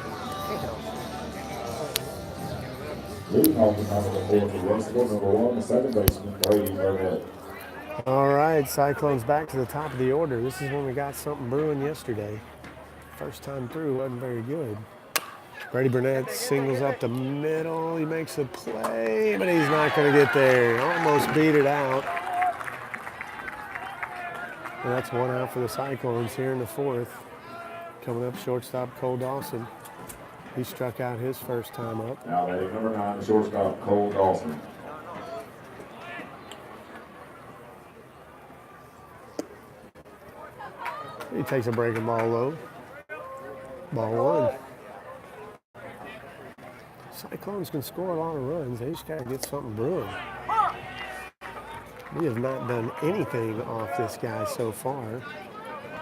Leading off the top of the 4th for Russellville, number 1, the second baseman, Brady Burnett. All right, Cyclones back to the top of the order. This is when we got something brewing yesterday. First time through wasn't very good. Brady Burnett singles up the middle. He makes a play, but he's not going to get there. Almost beat it out. And that's 1 out for the Cyclones here in the 4th. Coming up, shortstop Cole Dawson. He struck out his first time up. Now batting number 9, the shortstop Cole Dawson. He takes a breaking ball low. Ball 1. Cyclones can score a lot of runs. They just got to get something brewing. We have not done anything off this guy so far.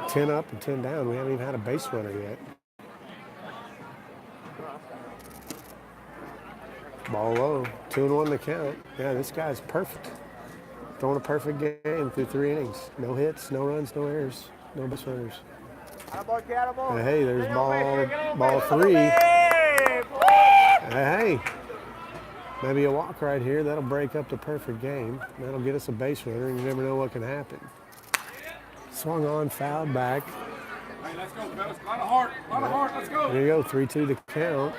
10 up and 10 down. We haven't even had a base runner yet. Ball low. 2-1 the count. Yeah, this guy's perfect. Throwing a perfect game through 3 innings. No hits, no runs, no errors, no base runners. And hey, there's ball 3. Hey, maybe a walk right here. That'll break up the perfect game. That'll get us a base runner, and you never know what can happen. Swung on, fouled back. Hey, let's go, fellas. A lot of heart, let's go. There you go, 3-2 the count.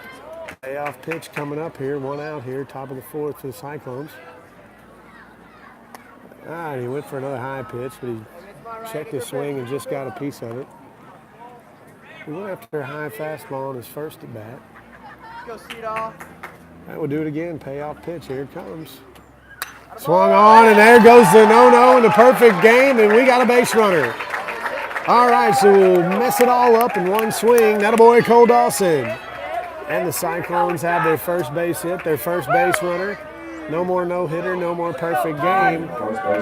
Payoff pitch coming up here. 1 out here, top of the 4th for the Cyclones. He went for another high pitch, but he checked his swing and just got a piece of it. He went after a high fastball on his first at bat. Let's go, Cedar. That will do it again. Payoff pitch. Here it comes. Swung on, and there goes the no-no in the perfect game, and we got a base runner. All right, so we'll mess it all up in one swing. That a boy, Cole Dawson. And the Cyclones have their first base hit, their first base runner. No more no-hitter, no more perfect game.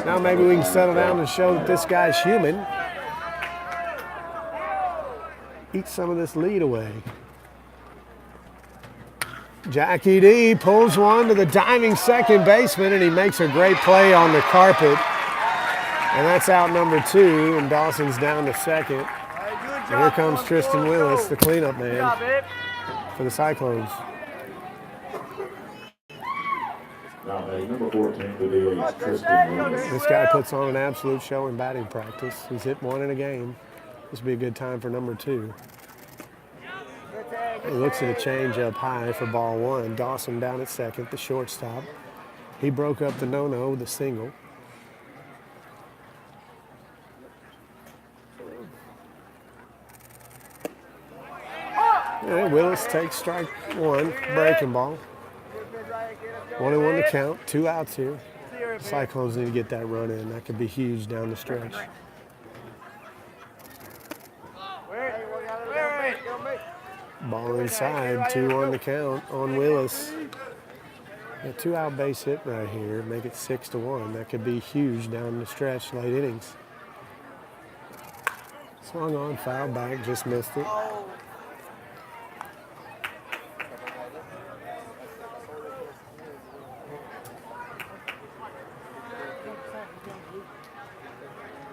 Now maybe we can settle down and show that this guy's human. Eat some of this lead away. Jackie D pulls one to the diving second baseman, and he makes a great play on the carpet. And that's out number 2, and Dawson's down to second. And here comes Tristan Willis, the cleanup man for the Cyclones. Now, number 14 for the DH, Tristan Willis. This guy puts on an absolute show in batting practice. He's hit 1 in a game. This would be a good time for number 2. He looks at a change up high for ball 1. Dawson down at second, the shortstop. He broke up the no-no with a single. And Willis takes strike 1, breaking ball. 1-1 to count, 2 outs here. Cyclones need to get that run in. That could be huge down the stretch. Ball inside, 2-1 to count on Willis. A 2-out base hit right here, make it 6-1. That could be huge down the stretch, late innings. Swung on, foul back, just missed it.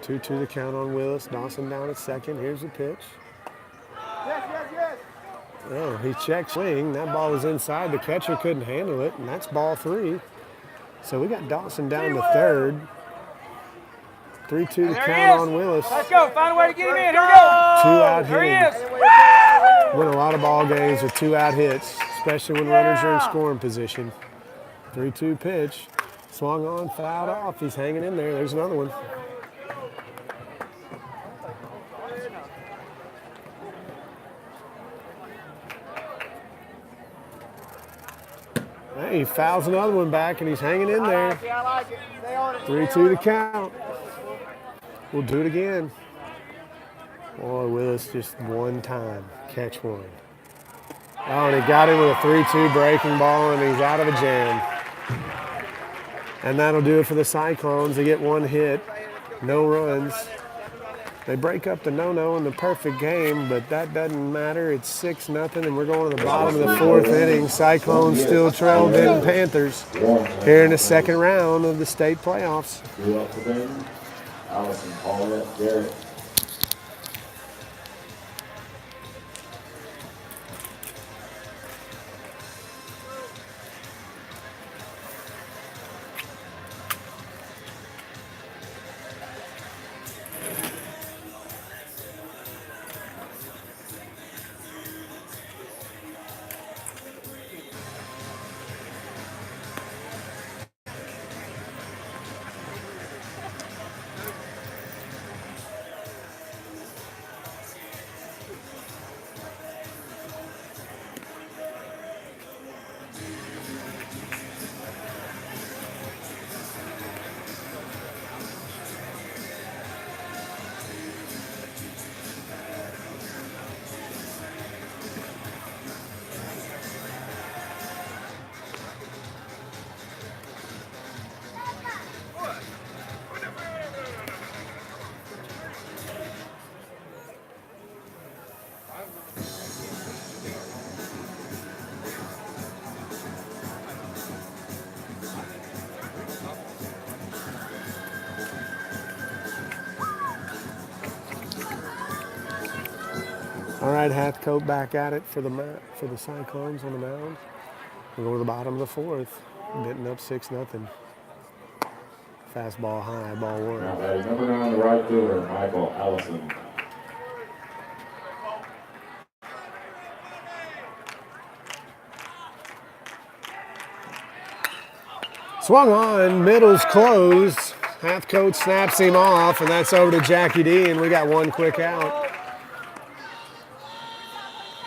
Two-two the count on Willis. Dawson down at second. Here's the pitch. Oh, he checked swing. That ball was inside. The catcher couldn't handle it, and that's ball 3. So we got Dawson down to third. 3-2 the count on Willis. Let's go. Find a way to get him in. Here we go. 2-out There he hitting. is. Win a lot of ball games with 2-out hits, especially when runners are in scoring position. 3-2 pitch. Swung on, fouled off. He's hanging in there. There's another one. Hey, he fouls another one back, and he's hanging in there. 3-2 to count. We'll do it again. Boy, Willis just one time. Catch one. Oh, and he got him with a 3-2 breaking ball, and he's out of a jam. And that'll do it for the Cyclones. They get 1 hit, no runs. They break up the no-no in the perfect game, but that doesn't matter. It's 6-0, and we're going to the bottom of the 4th inning. Cyclones still trail Benton Panthers here in the second round of the state playoffs. Drew up for Benton. Allison Paulette Garrett. All right, Hathcote back at it for the Cyclones on the mound. We go to the bottom of the fourth. Benton up 6-0. Fastball high, ball one. Now batting number 9, the right fielder, Michael Allison. Swung on, middle's closed. Hathcote snaps him off, and that's over to Jackie D, and we got one quick out.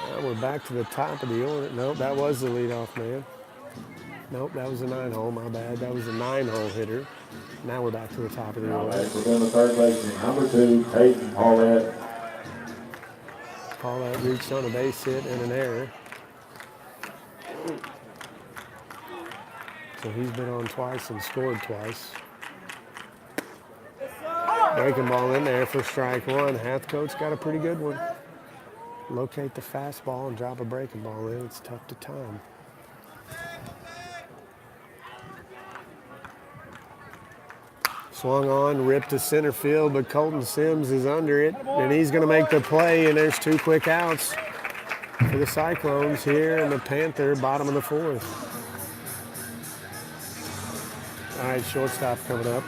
Now we're back to the top of the order. Nope, that was the leadoff man. Nope, that was a 9-hole, my bad. That was a 9-hole hitter. Now we're back to the top of the Now order. batting for the third baseman, number 2, Peyton Paulette. Paulette reached on a base hit and an error. So he's been on twice and scored twice. Breaking ball in there for strike one. Hathcote's got a pretty good one. Locate the fastball and drop a breaking ball in. It's tough to time. Swung on, ripped to center field, but Colton Sims is under it, and he's going to make the play, and there's two quick outs for the Cyclones here in the Panther, bottom of the fourth. All right, shortstop coming up.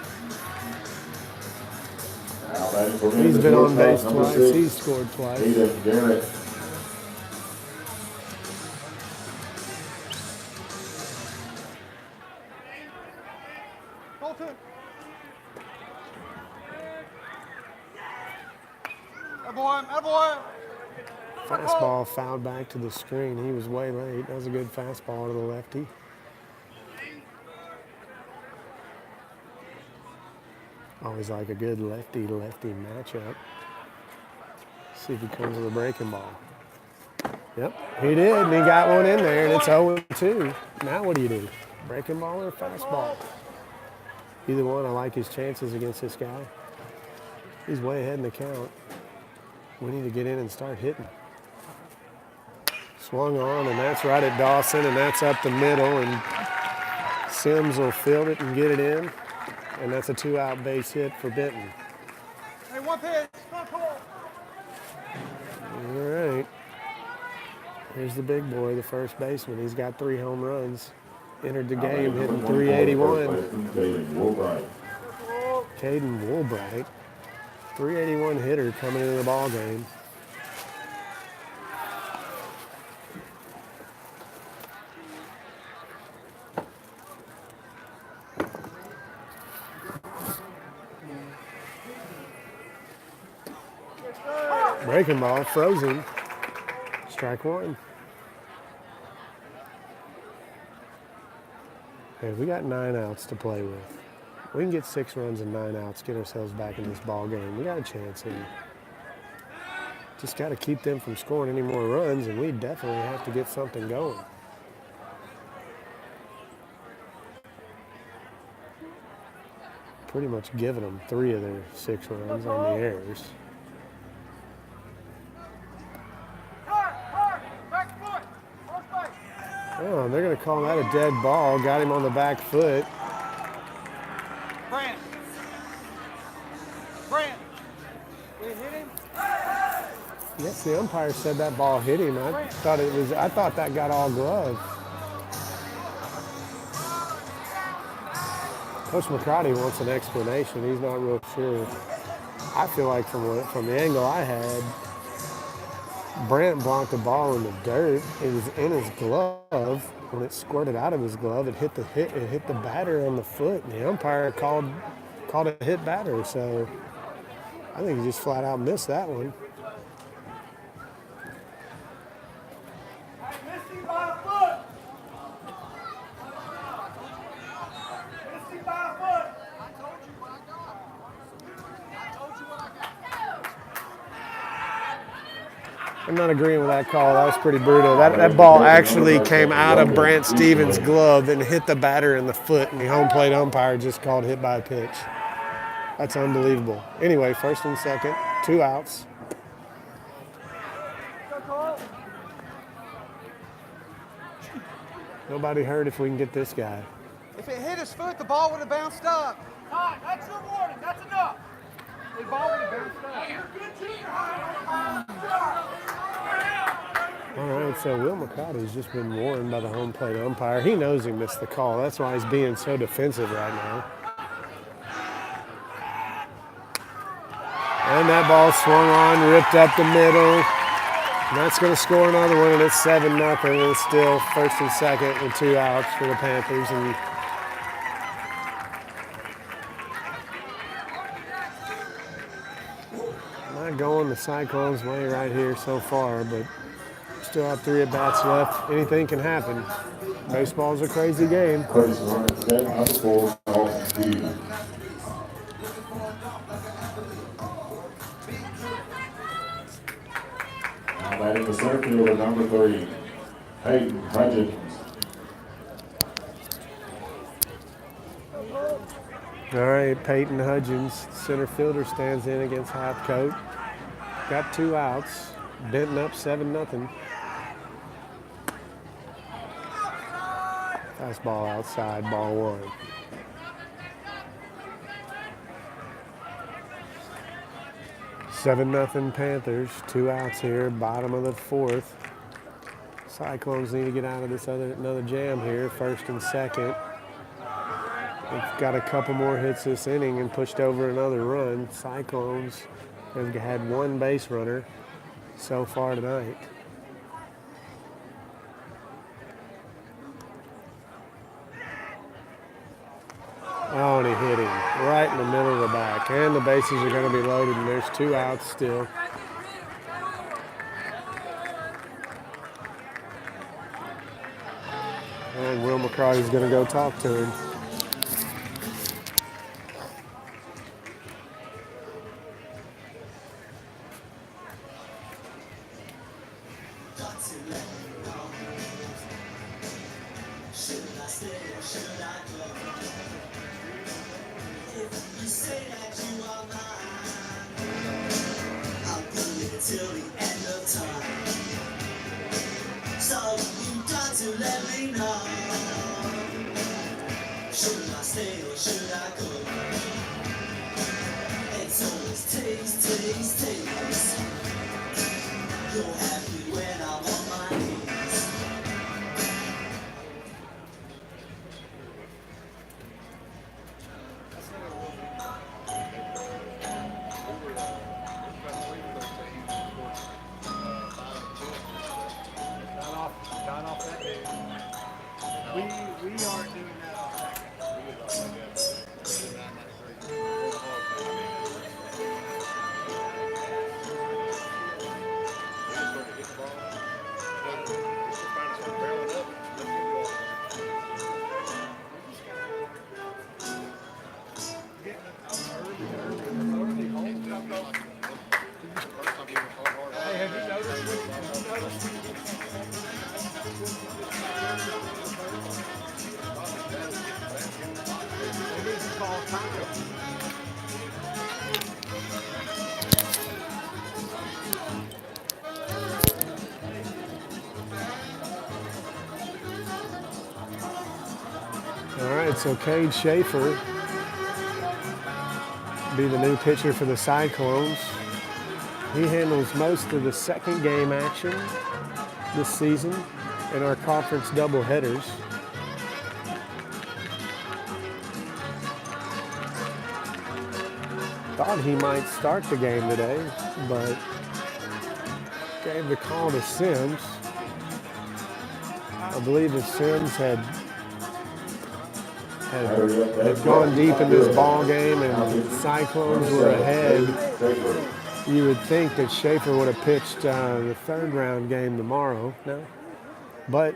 He's been on base twice. He's scored twice. Eden Garrett. Colton. Boy. Fastball fouled back to the screen. He was way late. That was a good fastball to the lefty. Always like a good lefty-lefty matchup. See if he comes with a breaking ball. Yep, he did, and he got one in there, and it's 0-2. Now what do you do? Breaking ball or fastball? Either one, I like his chances against this guy. He's way ahead in the count. We need to get in and start hitting. Swung on, and that's right at Dawson, and that's up the middle, and Sims will field it and get it in. And that's a 2-out base hit for Benton. Hey, one pitch. All right. Here's the big boy, the first baseman. He's got 3 home runs. Entered the game hitting 381. Caden Woolbright. 381 hitter coming into the ball game. Breaking ball, frozen. Strike one. Hey, we got 9 outs to play with. We can get 6 runs and 9 outs, get ourselves back in this ball game. We got a chance here. Just got to keep them from scoring any more runs, and we definitely have to get something going. Pretty much giving them 3 of their 6 runs on the errors. Oh, they're going to call that a dead ball. Got him on the back foot. Brant. We hit him? Yes, the umpire said that ball hit him. I thought that got all glove. Coach McCarty wants an explanation. He's not real sure. I feel like from the angle I had, Brant blocked the ball in the dirt. It was in his glove. When it squirted out of his glove, it hit the batter on the foot, and the umpire called a hit batter. So I think he just flat out missed that one. I'm not agreeing with that call. That was pretty brutal. That ball actually came out of Brant Stevens' glove and hit the batter in the foot, and the home plate umpire just called hit by a pitch. That's unbelievable. Anyway, first and second, 2 outs. Nobody hurt if we can get this guy. If it hit his foot, the ball would have bounced up. Hi, that's your warning. That's enough. The ball would have bounced up. You're good, junior high. All right, so Will McCarty's just been warned by the home plate umpire. He knows he missed the call. That's why he's being so defensive right now. And that ball swung on, ripped up the middle. And that's going to score another one, and it's 7-0. And it's still first and second with 2 outs for the Panthers. And not going the Cyclones' way right here so far, but still have 3 at-bats left. Anything can happen. Baseball's a crazy game. Now batting the center fielder, number 3, Peyton Hudgens. All right, Peyton Hudgens, center fielder, stands in against Halfcoat. Got 2 outs. Benton up 7-0. Fastball outside, ball 1. Seven nothing Panthers, 2 outs here, bottom of the 4th. Cyclones need to get out of this another jam here, first and second. They've got a couple more hits this inning and pushed over another run. Cyclones have had 1 base runner so far tonight. Oh, and he hit him right in the middle of the back. And the bases are going to be loaded, and there's 2 outs still. And Will McCarty's going to go talk to him. All right, so Cade Schaefer be the new pitcher for the Cyclones. He handles most of the second game action this season in our conference doubleheaders. Thought he might start the game today, but gave the call to Sims. I believe that Sims had gone deep in this ball game and the Cyclones were ahead. You would think that Schaefer would have pitched the 3rd round game tomorrow. No, but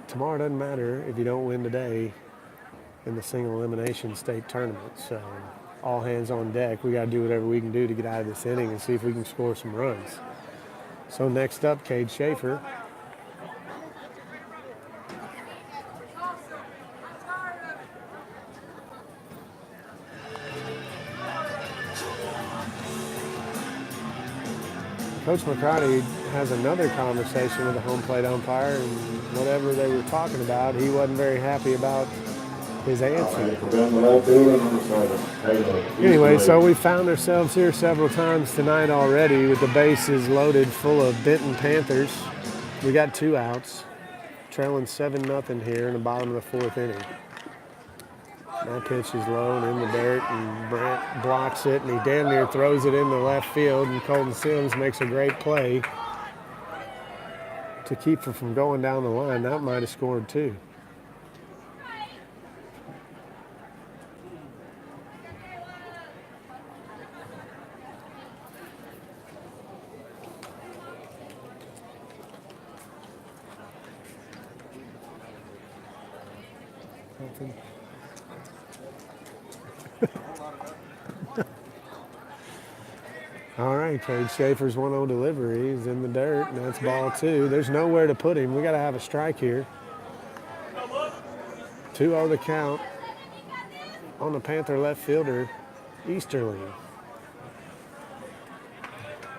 tomorrow doesn't matter if you don't win today in the single elimination state tournament. So all hands on deck. We got to do whatever we can do to get out of this inning and see if we can score some runs. So next up, Cade Schaefer. Coach McCarty has another conversation with the home plate umpire, and whatever they were talking about, he wasn't very happy about his answer. Anyway, so we found ourselves here several times tonight already with the bases loaded full of Benton Panthers. We got 2 outs, trailing 7-0 here in the bottom of the 4th inning. That pitch is low and in the dirt, and Brant blocks it, and he damn near throws it into left field, and Colton Sims makes a great play to keep it from going down the line. That might have scored too. All right, Cade Schaefer's 1-0 delivery. He's in the dirt, and that's ball 2. There's nowhere to put him. We got to have a strike here. 2-0 the count on the Panther left fielder, Easterling.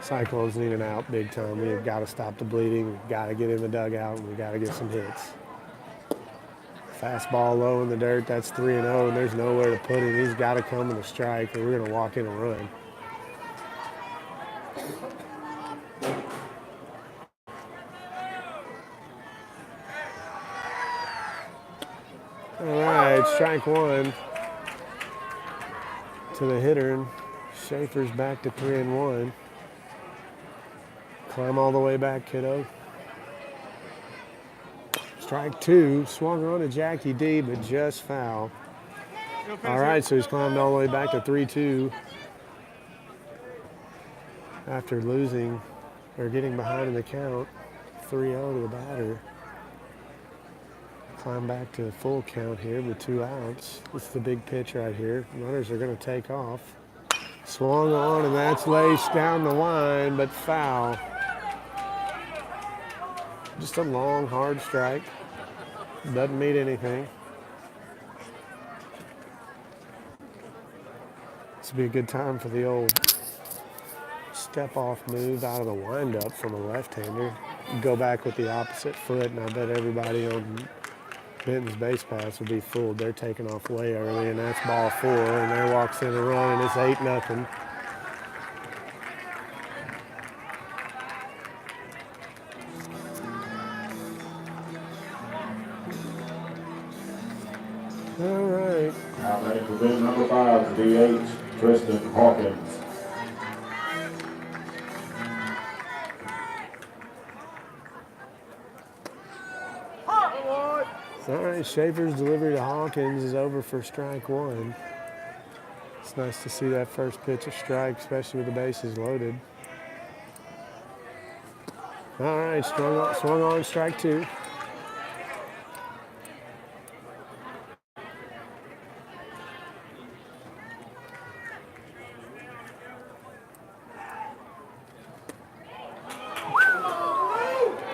Cyclones need an out big time. We've got to stop the bleeding. We've got to get in the dugout, and we've got to get some hits. Fastball low in the dirt. That's 3-0, and there's nowhere to put him. He's got to come in a strike, or we're going to walk in a run. All right, strike 1 to the hitter, and Schaefer's back to 3-1. Climb all the way back, kiddo. Strike 2, swung on to Jackie D, but just foul. All right, so he's climbed all the way back to 3-2 after losing or getting behind in the count, 3-0 to the batter. Climb back to the full count here with 2 outs. This is the big pitch right here. Runners are going to take off. Swung on, and that's laced down the line, but foul. Just a long, hard strike. Doesn't mean anything. This would be a good time for the old step-off move out of the windup from a left-hander. Go back with the opposite foot, and I bet everybody on Benton's base pass will be fooled. They're taking off way early, and that's ball 4, and there walks in a run, and it's 8-0. All right. Now ready for bid number 5 to DH, Tristan Hawkins. All right, Schaefer's delivery to Hawkins is over for strike 1. It's nice to see that first pitch a strike, especially with the bases loaded. All right, swung on strike 2.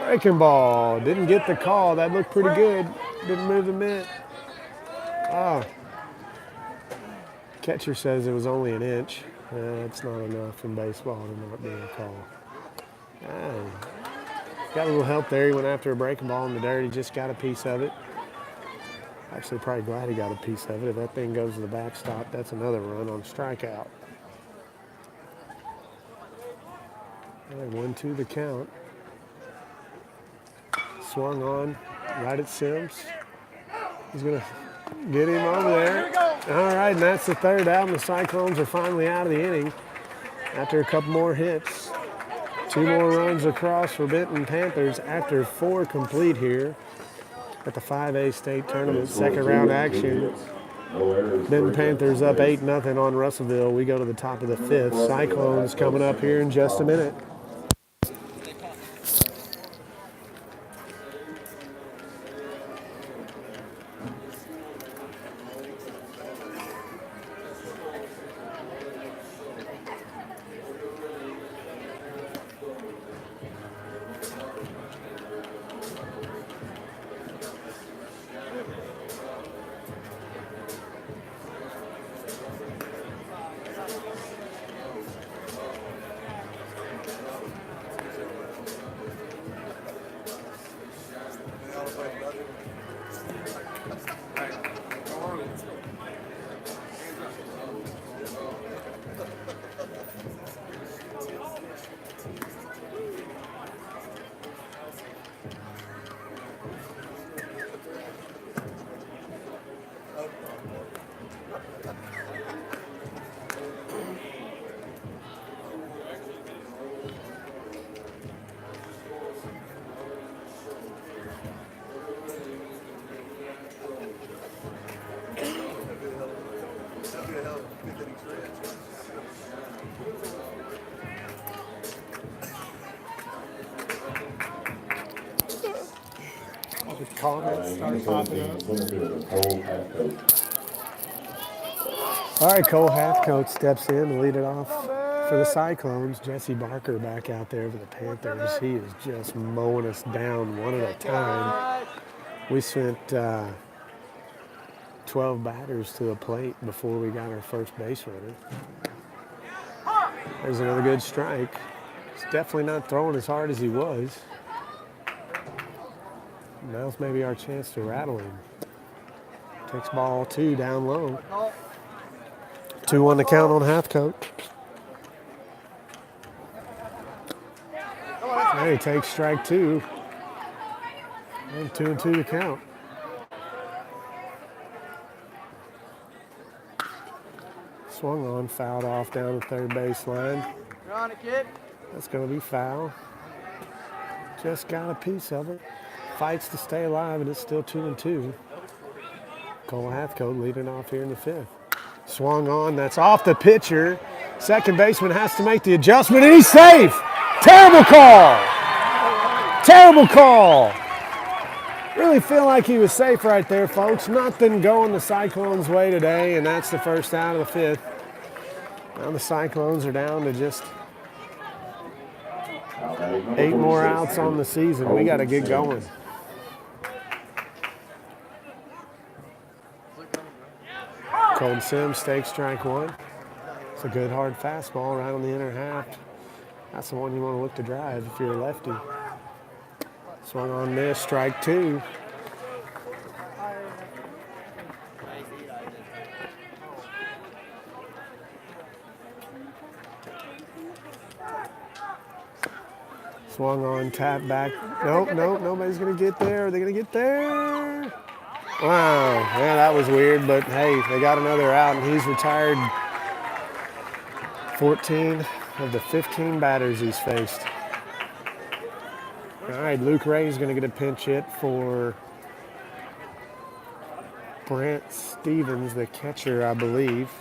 Breaking ball. Didn't get the call. That looked pretty good. Didn't move the mitt. Oh. Catcher says it was only an inch. That's not enough in baseball to not be a call. Got a little help there. He went after a breaking ball in the dirt. He just got a piece of it. Actually, probably glad he got a piece of it. If that thing goes to the backstop, that's another run on strikeout. All right, 1-2 the count. Swung on right at Sims. He's going to get him over there. All right, and that's the 3rd out, and the Cyclones are finally out of the inning after a couple more hits. 2 more runs across for Benton Panthers after 4 complete here at the 5A state tournament, 2nd round action. Benton Panthers up 8-0 on Russellville. We go to the top of the 5th. Cyclones coming up here in just a minute. The comments start popping up. All right, Cole Hathcote steps in to lead it off for the Cyclones. Jesse Barker back out there for the Panthers. He is just mowing us down one at a time. We sent 12 batters to the plate before we got our first base runner. There's another good strike. He's definitely not throwing as hard as he was. Now's maybe our chance to rattle him. Takes ball 2 down low. 2-1 to count on Hathcote. There he takes strike 2. And 2-2 to count. Swung on, fouled off down the third baseline. You're on it, kid. That's going to be foul. Just got a piece of it. Fights to stay alive, and it's still 2-2. Cole Hathcote leading off here in the 5th. Swung on, that's off the pitcher. Second baseman has to make the adjustment, and he's safe. Terrible call. Terrible call. Really feel like he was safe right there, folks. Nothing going the Cyclones' way today, and that's the first out of the 5th. Now the Cyclones are down to just 8 more outs on the season. We got to get going. Colton Sims takes strike 1. It's a good hard fastball right on the inner half. That's the one you want to look to drive if you're a lefty. Swung on this, strike 2. Swung on, tap back. Nope, nobody's going to get there. Are they going to get there? Wow, yeah, that was weird, but hey, they got another out, and he's retired 14 of the 15 batters he's faced. All right, Luke Ray is going to get a pinch hit for Brent Stevens, the catcher, I believe.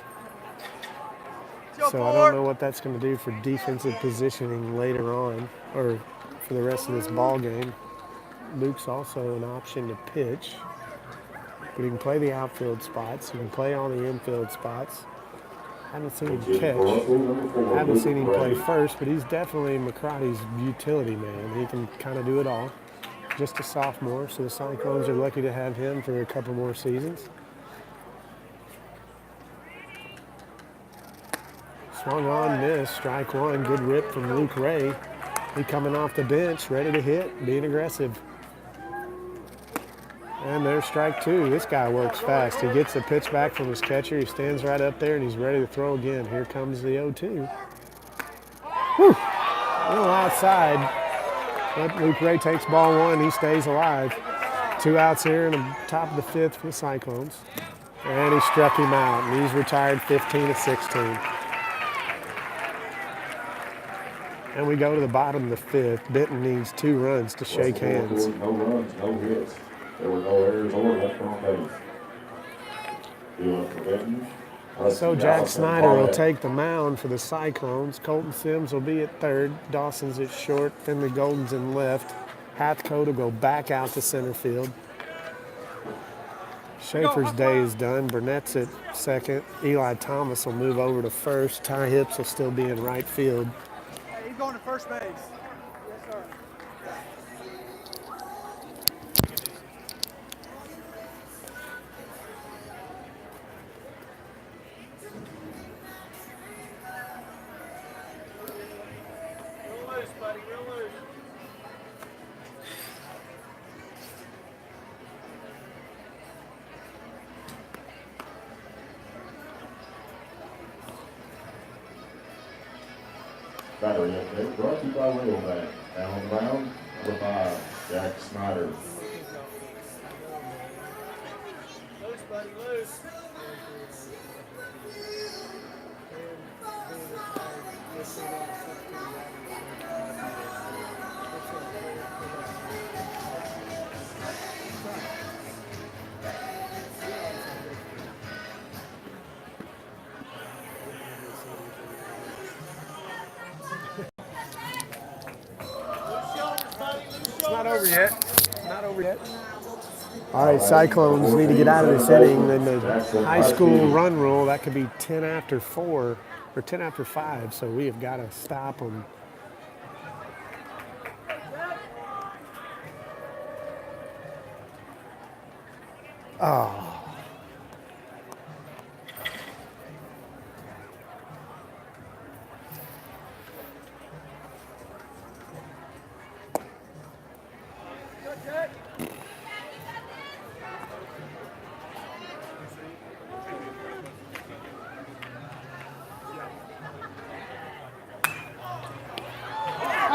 So I don't know what that's going to do for defensive positioning later on, or for the rest of this ball game. Luke's also an option to pitch. But he can play the outfield spots. He can play all the infield spots. Haven't seen him catch. Haven't seen him play first, but he's definitely McCarty's utility man. He can kind of do it all. Just a sophomore, so the Cyclones are lucky to have him for a couple more seasons. Swung on, missed, strike 1. Good rip from Luke Ray. He coming off the bench, ready to hit, being aggressive. And there's strike 2. This guy works fast. He gets the pitch back from his catcher. He stands right up there, and he's ready to throw again. Here comes the 0-2. Whew. A little outside. But Luke Ray takes ball 1. He stays alive. 2 outs here in the top of the 5th for the Cyclones. And he struck him out, and he's retired 15-16. And we go to the bottom of the 5th. Benton needs 2 runs to shake hands. No runs, no hits. There were no errors or left on base. So Jack Snyder will take the mound for the Cyclones. Colton Sims will be at third. Dawson's at short. Finley Golden's in left. Hathcote will go back out to center field. Schaefer's day is done. Burnett's at second. Eli Thomas will move over to first. Ty Hips will still be in right field. Hey, he's going to first base. Yes, sir. Real loose, buddy. Real loose. Battery update brought to you by Railback. Down on the mound, number 5, Jack Snyder. Loose, buddy. Loose. not over yet. Not over yet. All right, Cyclones need to get out of this inning. In the high school run rule, that could be 10 after 4 or 10 after 5, so we have got to stop them. Oh.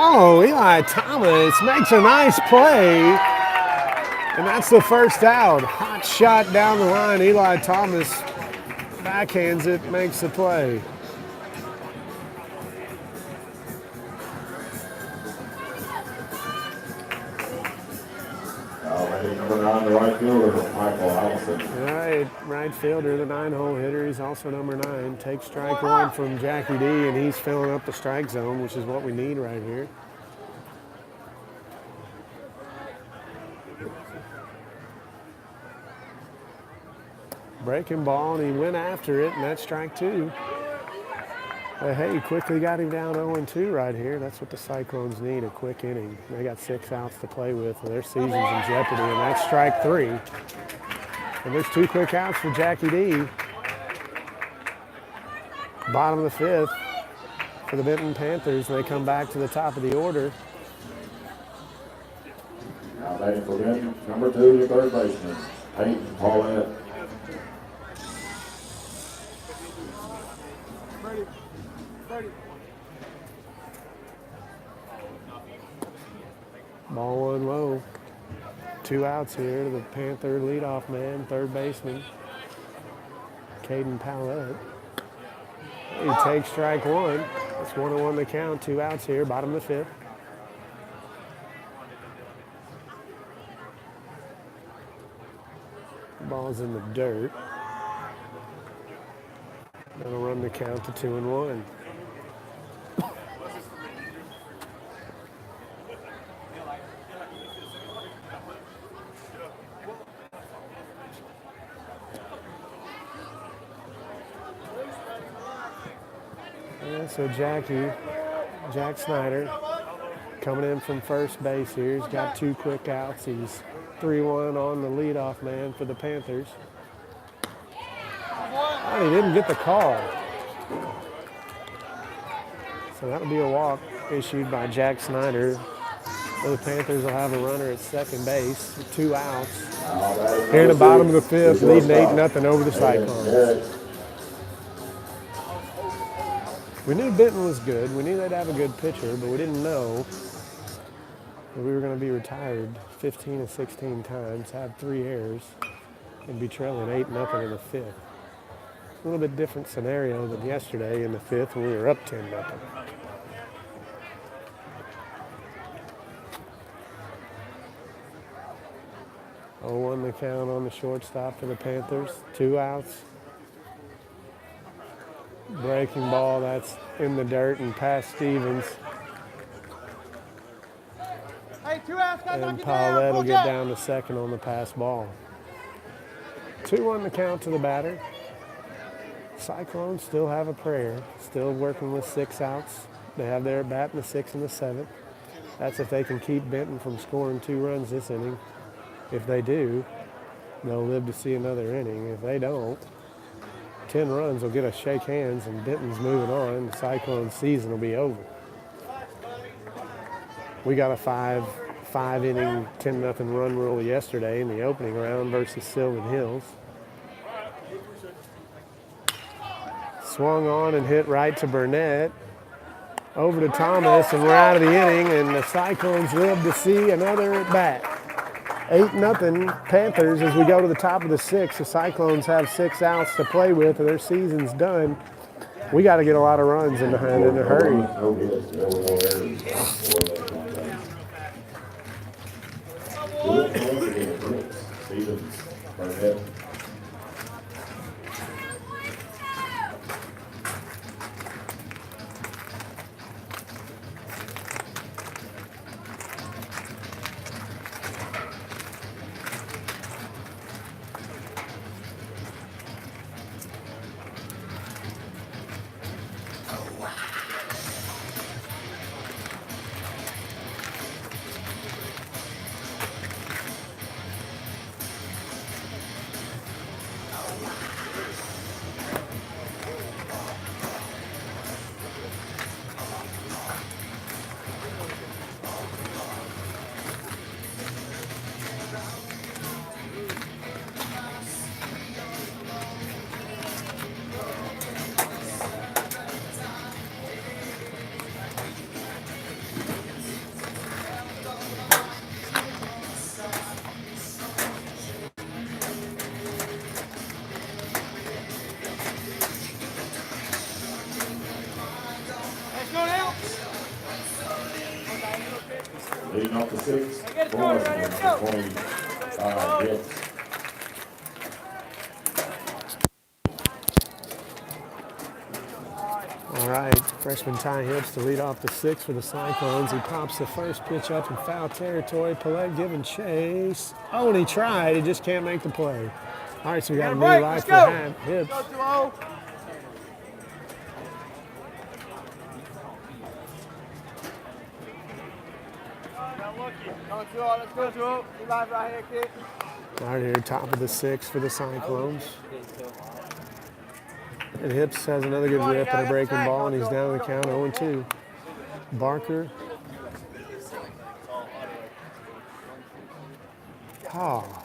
Oh, Eli Thomas makes a nice play, and that's the first out. Hot shot down the line. Eli Thomas backhands it, makes the play. Number 9, the right fielder, Michael Allison. Right fielder, the 9-hole hitter. He's also number 9. Takes strike 1 from Jackie D, and he's filling up the strike zone, which is what we need right here. Breaking ball, and he went after it, and that's strike 2. But hey, quickly got him down 0-2 right here. That's what the Cyclones need, a quick inning. They got 6 outs to play with. Their season's in jeopardy, and that's strike 3. And there's 2 quick outs for Jackie D. Bottom of the 5th for the Benton Panthers, and they come back to the top of the order. Now batting for Benton, number 2, your third baseman, Peyton Paulette. Ball 1 low. 2 outs here to the Panther leadoff man, third baseman, Caden Paulette. He takes strike 1. It's 1-1 the count. 2 outs here, bottom of the 5th. Ball's in the dirt. That'll run the count to 2-1. So Jack Snyder coming in from first base here. He's got 2 quick outs. He's 3-1 on the leadoff man for the Panthers. Oh, he didn't get the call. So that'll be a walk issued by Jack Snyder. So the Panthers will have a runner at second base with 2 outs. Here in the bottom of the 5th, leading 8-0 over the Cyclones. We knew Benton was good. We knew they'd have a good pitcher, but we didn't know that we were going to be retired 15 or 16 times, have 3 errors, and be trailing 8-0 in the 5th. A little bit different scenario than yesterday in the 5th when we were up 10-0. Oh, 1 the count on the shortstop for the Panthers. 2 outs. Breaking ball, that's in the dirt and past Stevens. Hey, 2 outs, guys, And Paulette will get down to second on the pass ball. 2-1 the count to the batter. Cyclones still have a prayer. Still working with 6 outs. They have their bat in the 6th and the 7th. That's if they can keep Benton from scoring 2 runs this inning. If they do, they'll live to see another inning. If they don't, 10 runs will get us shake hands, and Benton's moving on. The Cyclone season will be over. We got a 5-inning, 10-0 run rule yesterday in the opening round versus Sylvan Hills. Swung on and hit right to Burnett. Over to Thomas, and we're out of the inning, and the Cyclones live to see another at bat. 8-0 Panthers as we go to the top of the 6th. The Cyclones have 6 outs to play with, and their season's done. We got to get a lot of runs in a hurry. Leading off the 6 for Russellville, number 25, Hips. All right, freshman Ty Hips to lead off the 6 for the Cyclones. He pops the first pitch up in foul territory. Paulette giving chase. Oh, and he tried. He just can't make the play. All right, so we got a new life for Hips. Go 2-0. Let's go, 2-0. Be live right here, kid. All right, here, top of the 6 for the Cyclones. And Hips has another good rip and a breaking ball, and he's down to the count 0-2. Barker. Oh.